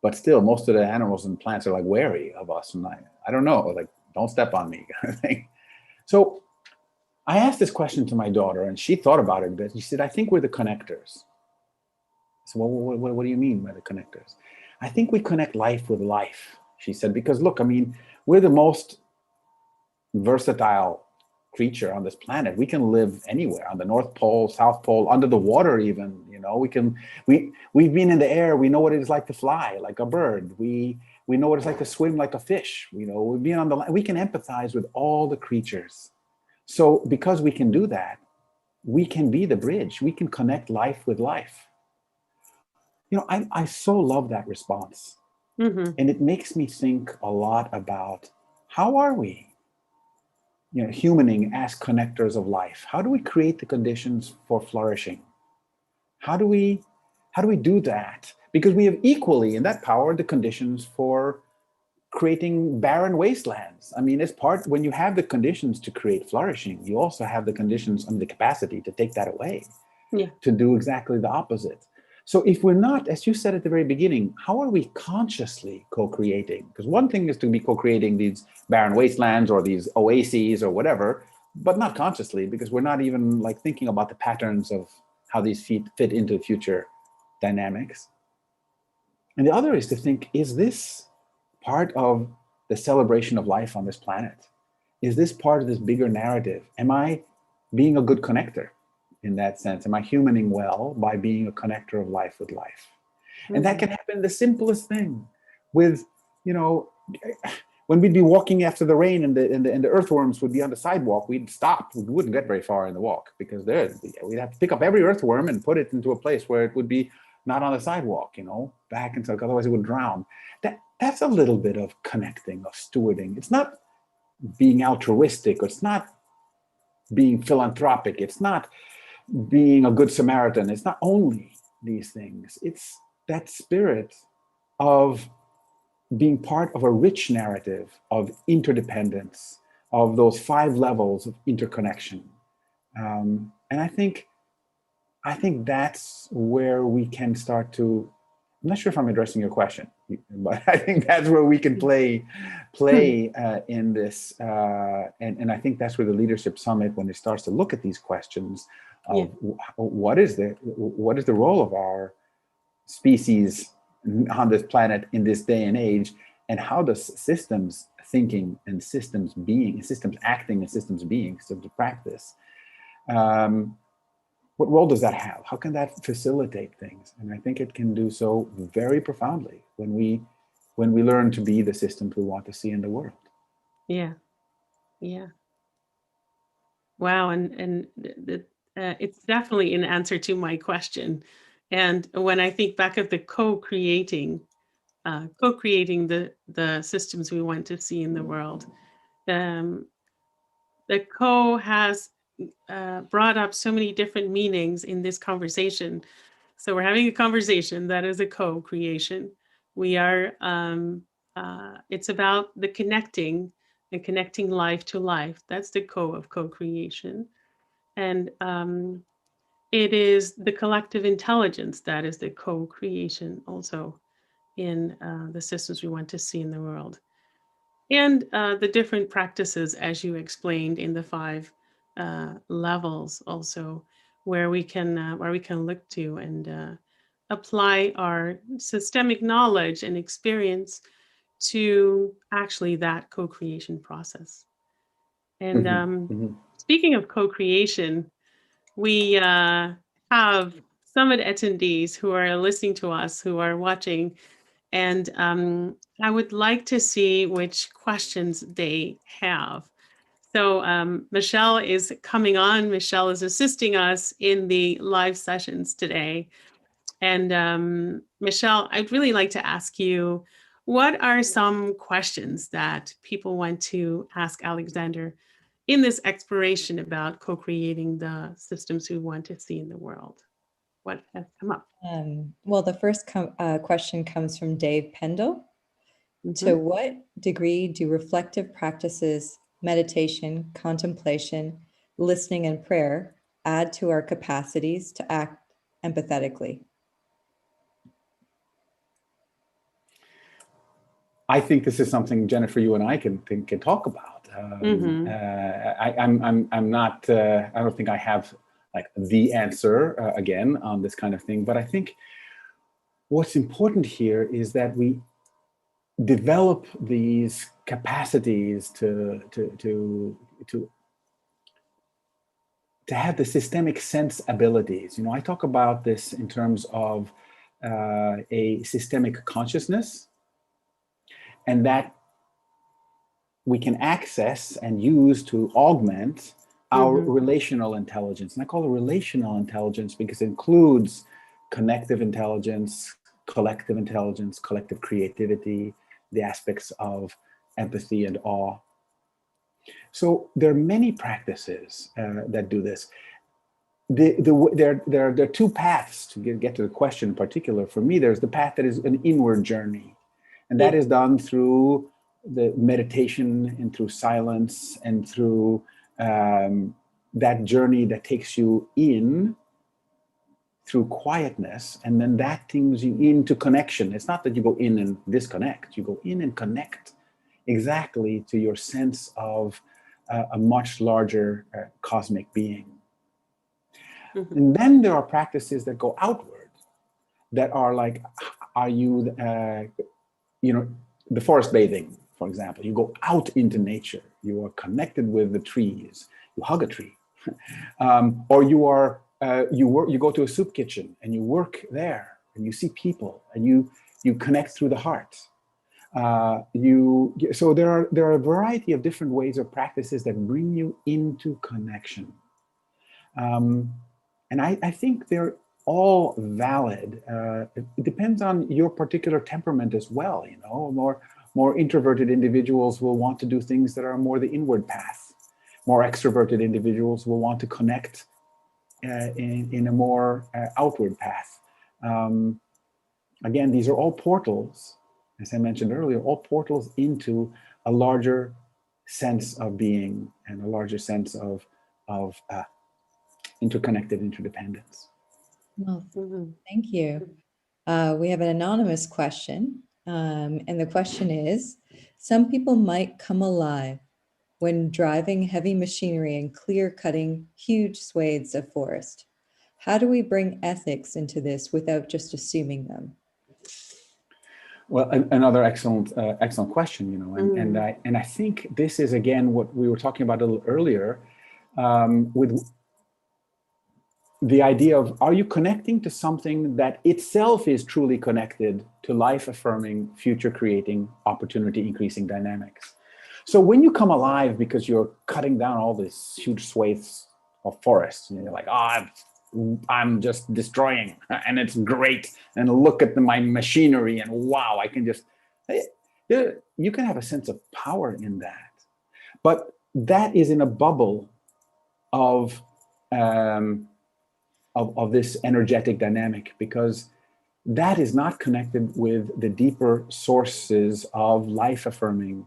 but still most of the animals and plants are like wary of us. And I don't know, like, don't step on me kind of thing. So I asked this question to my daughter, and she thought about it a bit. She said, I think we're the connectors. So what do you mean by the connectors? I think we connect life with life, she said, because look, I mean, we're the most versatile creature on this planet. We can live anywhere, on the North Pole, South Pole, under the water even. We've been in the air. We know what it is like to fly like a bird. We know what it's like to swim like a fish. We've been on the land. We can empathize with all the creatures. So because we can do that, we can be the bridge. We can connect life with life. I so love that response. Hmm. And it makes me think a lot about how are we, humaning as connectors of life? How do we create the conditions for flourishing? How do we do that? Because we have equally in that power the conditions for creating barren wastelands. I mean, when you have the conditions to create flourishing, you also have the conditions and the capacity to take that away, Yeah. to do exactly the opposite. So if we're not, as you said at the very beginning, how are we consciously co-creating? Because one thing is to be co-creating these barren wastelands or these oases or whatever, but not consciously, because we're not even like thinking about the patterns of how these fit into future dynamics. And the other is to think, is this part of the celebration of life on this planet? Is this part of this bigger narrative? Am I being a good connector in that sense? Am I humaning well by being a connector of life with life? And that can happen the simplest thing with, when we'd be walking after the rain and the earthworms would be on the sidewalk, we'd stop. We wouldn't get very far in the walk because we'd have to pick up every earthworm and put it into a place where it would be not on the sidewalk, back into, otherwise it would drown. That's a little bit of connecting, of stewarding. It's not being altruistic, or it's not being philanthropic, it's not being a good Samaritan. It's not only these things. It's that spirit of being part of a rich narrative of interdependence, of those 5 levels of interconnection. And I think that's where we can start to, I'm not sure if I'm addressing your question, but I think that's where we can play in this. And I think that's where the Leadership Summit, when it starts to look at these questions of what is the role of our species on this planet in this day and age, and how does systems thinking and systems being, systems acting and systems being, systems of practice, what role does that have? How can that facilitate things? And I think it can do so very profoundly when we learn to be the systems we want to see in the world. Yeah. Yeah. Wow. And it's definitely an answer to my question. And when I think back of the co-creating the systems we want to see in the world, the co has brought up so many different meanings in this conversation. So we're having a conversation that is a co-creation. We are, it's about the connecting and connecting life to life. That's the of co-creation. And it is the collective intelligence that is the co-creation also. in the systems we want to see in the world. And the different practices, as you explained, in the 5 levels also, where we can look to and apply our systemic knowledge and experience to actually that co-creation process. And speaking of co-creation, we have summit attendees who are listening to us, who are watching, and I would like to see which questions they have. So Michelle is coming on. Michelle is assisting us in the live sessions today. And Michelle, I'd really like to ask you, what are some questions that people want to ask Alexander in this exploration about co-creating the systems we want to see in the world? What has come up? Well, the first question comes from Dave Pendle. To what degree do reflective practices, meditation, contemplation, listening, and prayer add to our capacities to act empathetically? I think this is something, Jennifer, you and I can talk about. I'm not. I don't think I have like the answer again on this kind of thing. But I think what's important here is that we develop these capacities to have the systemic sense abilities. You know, I talk about this in terms of a systemic consciousness, and that we can access and use to augment our relational intelligence. And I call it relational intelligence because it includes connective intelligence, collective creativity, the aspects of empathy and awe. So there are many practices that do this. There are 2 paths to get to the question in particular. For me, there's the path that is an inward journey. And that is done through the meditation and through silence and through that journey that takes you in through quietness. And then that brings you into connection. It's not that you go in and disconnect. You go in and connect exactly to your sense of a much larger cosmic being. And then there are practices that go outward that are like, are you, the forest bathing, for example. You go out into nature. You are connected with the trees. You hug a tree, or you are you go to a soup kitchen and you work there and you see people and you connect through the heart. So there are a variety of different ways or practices that bring you into connection, and I think they're all valid. It depends on your particular temperament as well. You know, more introverted individuals will want to do things that are more the inward path. More extroverted individuals will want to connect in a more outward path. Again, these are all portals, as I mentioned earlier, all portals into a larger sense of being and a larger sense of interconnected interdependence. Well, thank you. We have an anonymous question, and the question is, some people might come alive when driving heavy machinery and clear-cutting huge swathes of forest. How do we bring ethics into this without just assuming them? Well, another excellent question, you know, and I think this is again what we were talking about a little earlier, with the idea of, are you connecting to something that itself is truly connected to life-affirming, future-creating, opportunity-increasing dynamics? So when you come alive because you're cutting down all these huge swathes of forest, and you're like, I'm just destroying, and it's great, and look at my machinery, and wow, I can just, you can have a sense of power in that. But that is in a bubble of this energetic dynamic, because that is not connected with the deeper sources of life-affirming,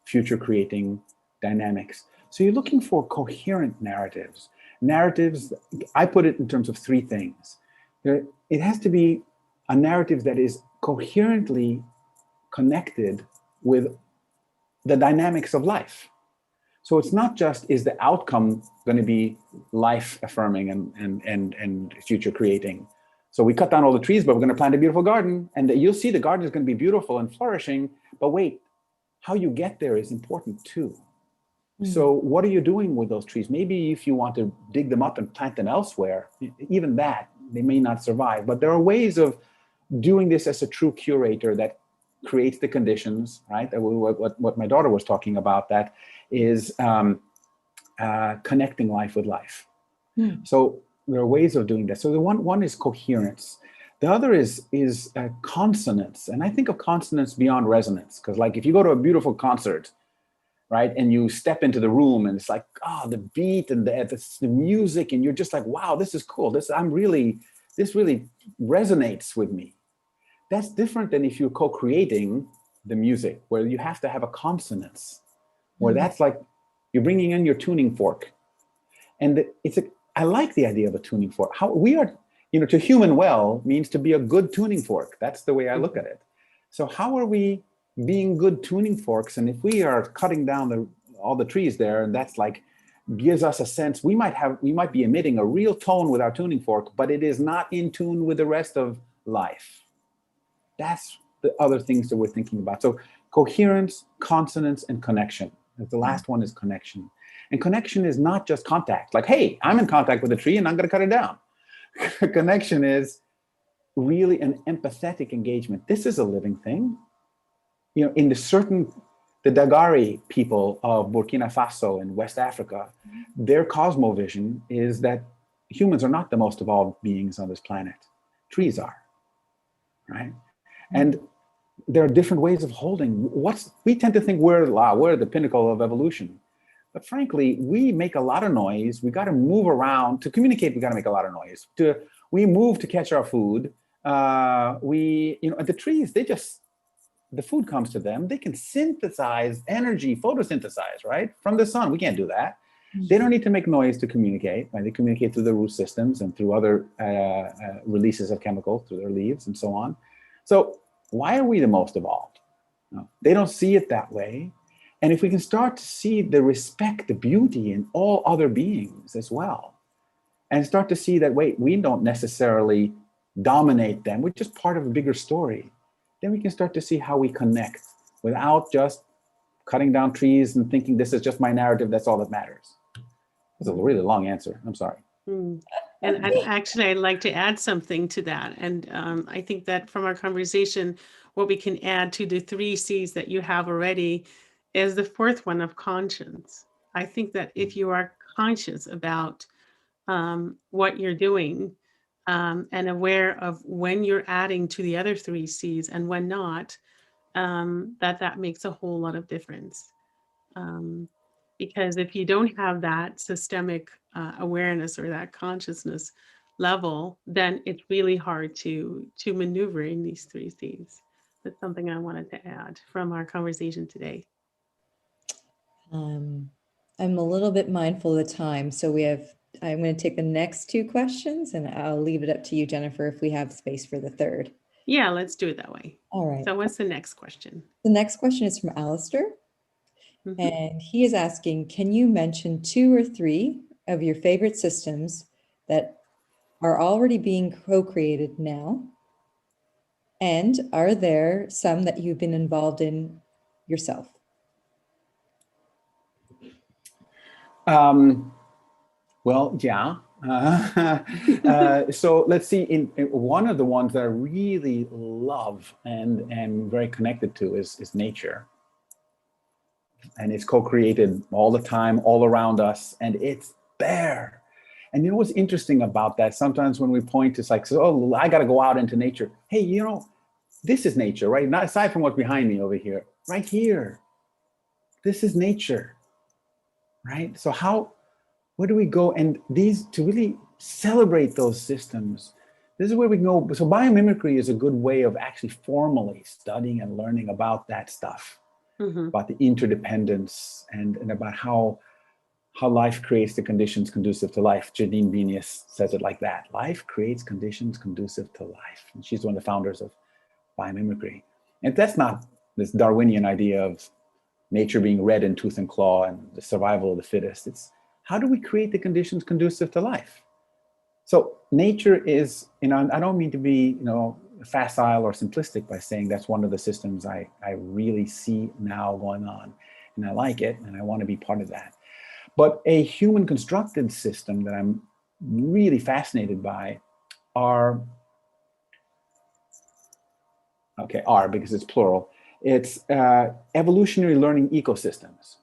future-creating dynamics. So you're looking for coherent narratives. Narratives, I put it in terms of 3 things. It has to be a narrative that is coherently connected with the dynamics of life. So it's not just, is the outcome going to be life affirming and future creating? So we cut down all the trees, but we're going to plant a beautiful garden, and you'll see the garden is going to be beautiful and flourishing. But wait, how you get there is important too. So what are you doing with those trees? Maybe if you want to dig them up and plant them elsewhere, even that, they may not survive. But there are ways of doing this as a true curator that creates the conditions, right? What my daughter was talking about, that is connecting life with life. So there are ways of doing that. So the one is coherence. The other is consonance. And I think of consonance beyond resonance, because like if you go to a beautiful concert, right, and you step into the room and it's like, oh, the beat and the music, and you're just like, wow, this is cool. This really resonates with me. That's different than if you're co-creating the music, where you have to have a consonance, where that's like you're bringing in your tuning fork. And I like the idea of a tuning fork. How we are, to human well means to be a good tuning fork. That's the way I look at it. So how are we being good tuning forks? And if we are cutting down all the trees there, and that's like gives us a sense, we might be emitting a real tone with our tuning fork, but it is not in tune with the rest of life. That's the other things that we're thinking about. So coherence, consonance, and connection. The last one is connection. And connection is not just contact. Like, hey, I'm in contact with a tree and I'm going to cut it down. Connection is really an empathetic engagement. This is a living thing. In the Dagari people of Burkina Faso in West Africa, their cosmovision is that humans are not the most evolved beings on this planet. Trees are, right? And there are different ways of holding. We tend to think we're the pinnacle of evolution. But frankly, we make a lot of noise. We got to move around. To communicate, we got to make a lot of noise. We move to catch our food. The trees, the food comes to them. They can synthesize energy, photosynthesize, right? From the sun. We can't do that. They don't need to make noise to communicate. Right? They communicate through the root systems and through other releases of chemicals, through their leaves and so on. So why are we the most evolved? No, they don't see it that way. And if we can start to see the respect, the beauty in all other beings as well, and start to see that, wait, we don't necessarily dominate them, we're just part of a bigger story, then we can start to see how we connect without just cutting down trees and thinking this is just my narrative, that's all that matters. It's a really long answer, I'm sorry. And actually, I'd like to add something to that. And I think that from our conversation, what we can add to the 3 C's that you have already is the 4th one of conscience. I think that if you are conscious about what you're doing and aware of when you're adding to the other 3 C's and when not, that makes a whole lot of difference. Because if you don't have that systemic awareness or that consciousness level, then it's really hard to maneuver in these 3 C's. That's something I wanted to add from our conversation today. I'm a little bit mindful of the time, so I'm going to take the next 2 questions, and I'll leave it up to you, Jennifer, if we have space for the 3rd. Yeah, let's do it that way. All right. So what's the next question? The next question is from Alistair. And he is asking, can you mention 2 or 3 of your favorite systems that are already being co-created now? And are there some that you've been involved in yourself? Well, yeah. So let's see, in one of the ones that I really love and am very connected to is nature. And it's co-created all the time, all around us, and it's there. And you know what's interesting about that? Sometimes when we point, it's like, oh, I got to go out into nature. Hey, this is nature, right? Not aside from what's behind me over here, right here. This is nature, right? So where do we go? And to really celebrate those systems, this is where we go. So biomimicry is a good way of actually formally studying and learning about that stuff. About the interdependence and about how life creates the conditions conducive to life. Janine Benyus says it like that. Life creates conditions conducive to life. And she's one of the founders of biomimicry. And that's not this Darwinian idea of nature being red in tooth and claw and the survival of the fittest. It's how do we create the conditions conducive to life? So nature is, I don't mean to be, facile or simplistic by saying that's one of the systems I really see now going on. And I like it, and I want to be part of that. But a human constructed system that I'm really fascinated by are because it's plural, it's evolutionary learning ecosystems.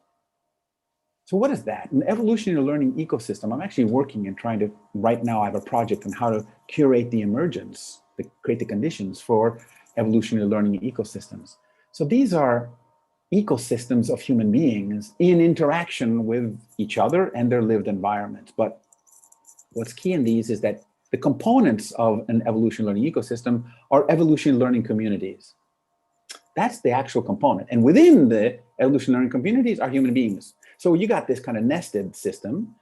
So what is that? An evolutionary learning ecosystem, I'm actually working and trying to, right now I have a project on how to curate the emergence, create the conditions for evolutionary learning ecosystems. So these are ecosystems of human beings in interaction with each other and their lived environment. But what's key in these is that the components of an evolutionary learning ecosystem are evolutionary learning communities. That's the actual component. And within the evolutionary learning communities are human beings. So you got this kind of nested system.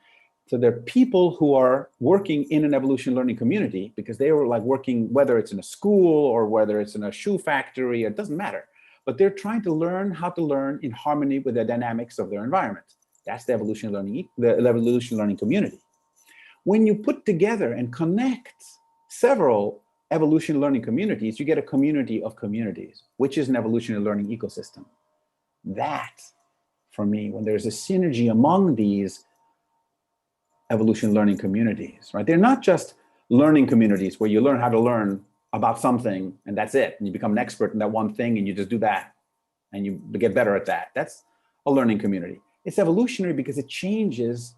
So there are people who are working in an evolutionary learning community because they were like working, whether it's in a school or whether it's in a shoe factory, it doesn't matter. But they're trying to learn how to learn in harmony with the dynamics of their environment. That's the evolutionary learning community. When you put together and connect several evolutionary learning communities, you get a community of communities, which is an evolutionary learning ecosystem. That, for me, when there's a synergy among these evolutionary learning communities, right? They're not just learning communities where you learn how to learn about something and that's it. And you become an expert in that one thing and you just do that and you get better at that. That's a learning community. It's evolutionary because it changes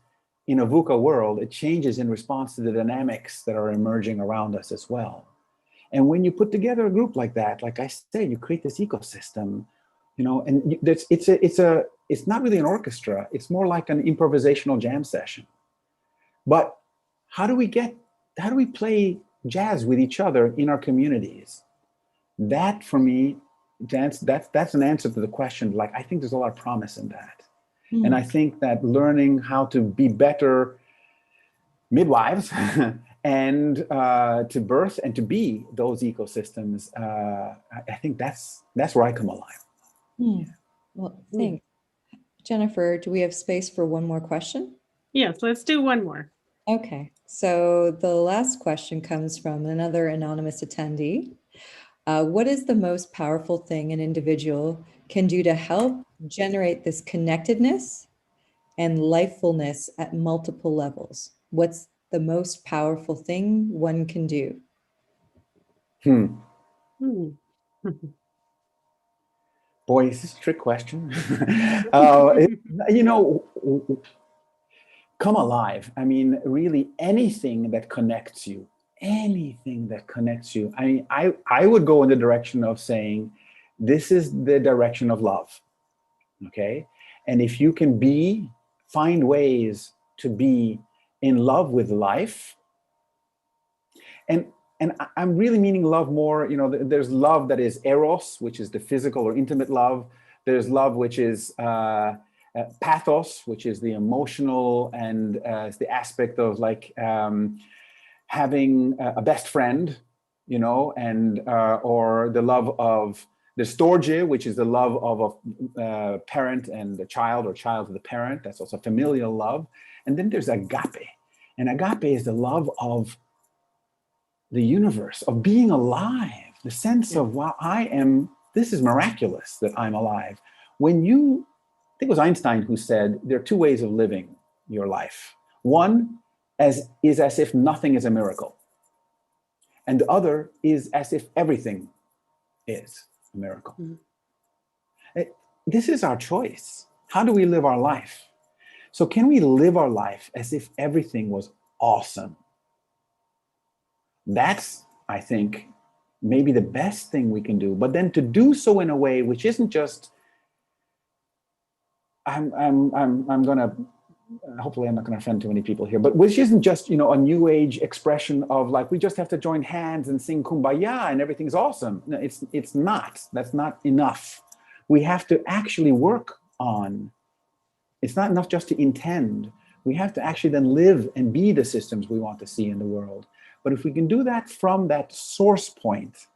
in a VUCA world. It changes in response to the dynamics that are emerging around us as well. And when you put together a group like that, like I said, you create this ecosystem, and it's not really an orchestra. It's more like an improvisational jam session. But how do we play jazz with each other in our communities? That, for me, that's an answer to the question. Like, I think there's a lot of promise in that. Mm. And I think that learning how to be better midwives and to birth and to be those ecosystems, I think that's where I come alive. Mm. Well, thanks. Jennifer, do we have space for one more question? Yes, let's do one more. Okay, so the last question comes from another anonymous attendee. What is the most powerful thing an individual can do to help generate this connectedness and lifefulness at multiple levels? What's the most powerful thing one can do? Boy, is this a trick question. Come alive. I mean, really anything that connects you. I mean, I would go in the direction of saying, this is the direction of love, okay? And if you can find ways to be in love with life, and I'm really meaning love more, there's love that is eros, which is the physical or intimate love. There's love which is pathos, which is the emotional and it's the aspect of like having a best friend, and or the love of the storge, which is the love of a parent and the child or child to the parent. That's also familial love. And then there's agape. And agape is the love of the universe, of being alive, the sense of, wow, this is miraculous that I'm alive. I think it was Einstein who said, there are two ways of living your life. One is as if nothing is a miracle. And the other is as if everything is a miracle. Mm-hmm. This is our choice. How do we live our life? So can we live our life as if everything was awesome? That's, I think, maybe the best thing we can do. But then to do so in a way which isn't just, I'm gonna, hopefully I'm not gonna offend too many people here, but which isn't just, a new age expression of like, we just have to join hands and sing Kumbaya and everything's awesome. No, it's not. That's not enough. We have to actually work on, it's not enough just to intend. We have to actually then live and be the systems we want to see in the world. But if we can do that from that source point,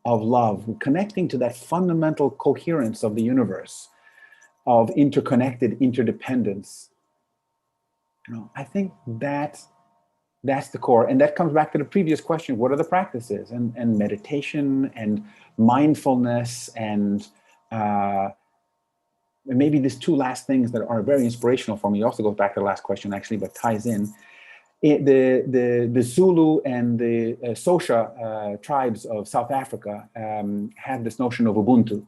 of love, connecting to that fundamental coherence of the universe, of interconnected interdependence. I think that's the core. And that comes back to the previous question, what are the practices? And meditation and mindfulness and maybe these two last things that are very inspirational for me. It also goes back to the last question, actually, but ties in. The Zulu and the Xhosa tribes of South Africa have this notion of Ubuntu.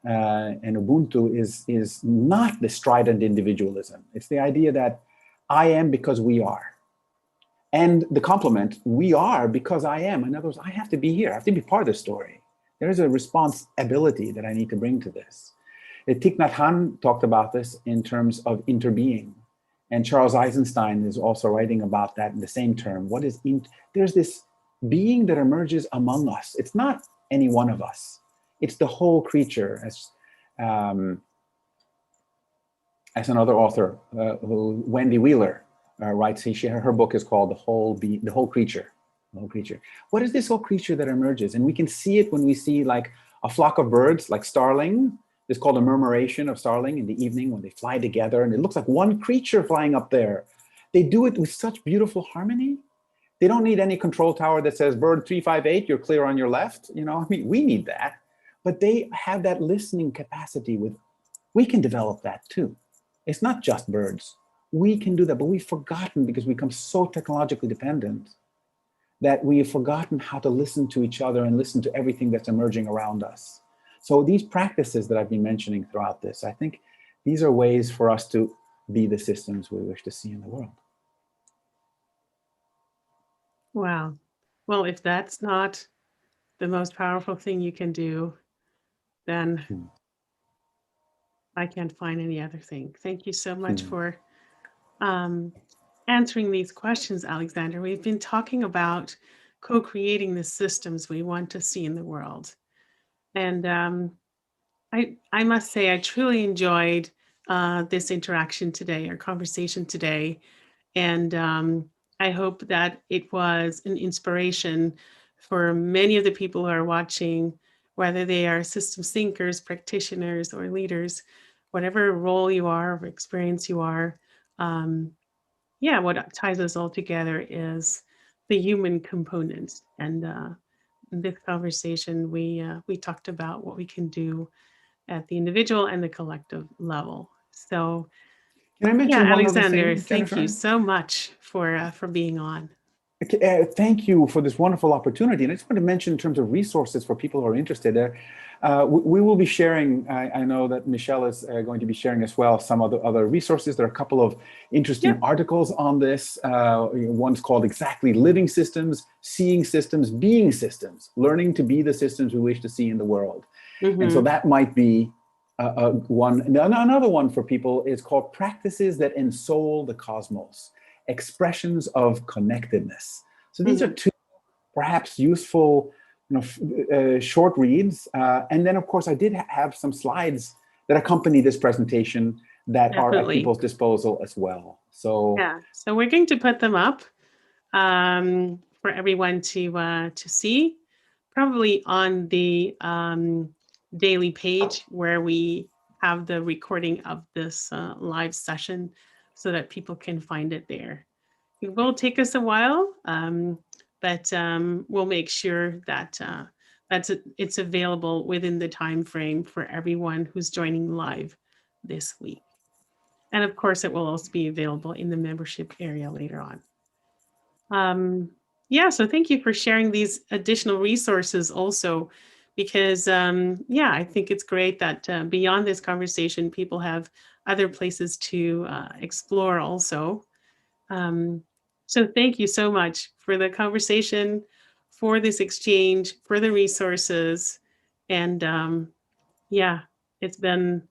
And Ubuntu is not the strident individualism. It's the idea that I am because we are. And the complement, we are because I am. In other words, I have to be here. I have to be part of the story. There is a responsibility that I need to bring to this. Thich Nhat Hanh talked about this in terms of interbeing. And Charles Eisenstein is also writing about that in the same term. There's this being that emerges among us. It's not any one of us. It's the whole creature, as another author, Wendy Wheeler, writes. Her book is called The Whole Creature. The Whole Creature. What is this whole creature that emerges? And we can see it when we see like a flock of birds, like starling. It's called a murmuration of starling in the evening when they fly together, and it looks like one creature flying up there. They do it with such beautiful harmony. They don't need any control tower that says bird 358, you're clear on your left. We need that. But they have that listening capacity we can develop that too. It's not just birds. We can do that, but we've forgotten, because we become so technologically dependent, that we have forgotten how to listen to each other and listen to everything that's emerging around us. So these practices that I've been mentioning throughout this, I think these are ways for us to be the systems we wish to see in the world. Wow. Well, if that's not the most powerful thing you can do, then I can't find any other thing. Thank you so much for answering these questions, Alexander. We've been talking about co-creating the systems we want to see in the world. And I must say, I truly enjoyed this interaction today, our conversation today. And I hope that it was an inspiration for many of the people who are watching, whether they are systems thinkers, practitioners, or leaders, whatever role you are or experience you are. What ties us all together is the human component. And in this conversation, we talked about what we can do at the individual and the collective level. So, can I mention one Alexander, other thing, thank Jennifer? you so much for being on. Thank you for this wonderful opportunity. And I just want to mention in terms of resources for people who are interested there, we will be sharing, I know that Michelle is going to be sharing as well, some other resources. There are a couple of interesting articles on this. One's called Exactly Living Systems, Seeing Systems, Being Systems, Learning to Be the Systems We Wish to See in the World. And so that might be one. Another one for people is called Practices That Ensoul the Cosmos, Expressions of Connectedness. So these are two perhaps useful short reads. And then, of course, I did have some slides that accompany this presentation that are at people's disposal as well. So so we're going to put them up for everyone to see, probably on the daily page where we have the recording of this live session, so that people can find it there. It will take us a while, but we'll make sure that it's available within the time frame for everyone who's joining live this week. And of course, it will also be available in the membership area later on. So thank you for sharing these additional resources also, because I think it's great that beyond this conversation, people have other places to explore also. So thank you so much for the conversation, for this exchange, for the resources. And it's been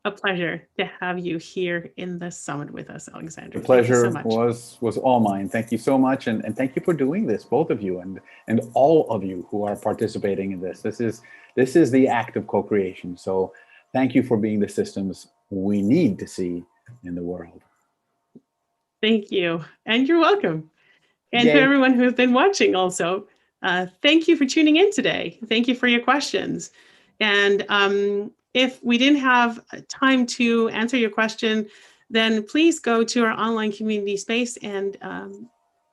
a pleasure to have you here in the summit with us, Alexander. The pleasure Thank you so much. was all mine. Thank you so much. And thank you for doing this, both of you and all of you who are participating in this. This is the act of co-creation. So thank you for being the systems we need to see in the world. Thank you. And you're welcome. And Yay. to everyone who's been watching also, Thank you for tuning in today. Thank you for your questions. And if we didn't have time to answer your question, then please go to our online community space and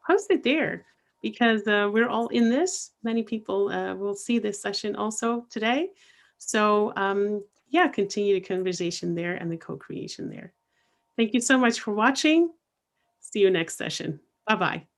post it there, because we're all in this. Many people will see this session also today. So yeah, continue the conversation there and the co-creation there. Thank you so much for watching. See you next session. Bye-bye.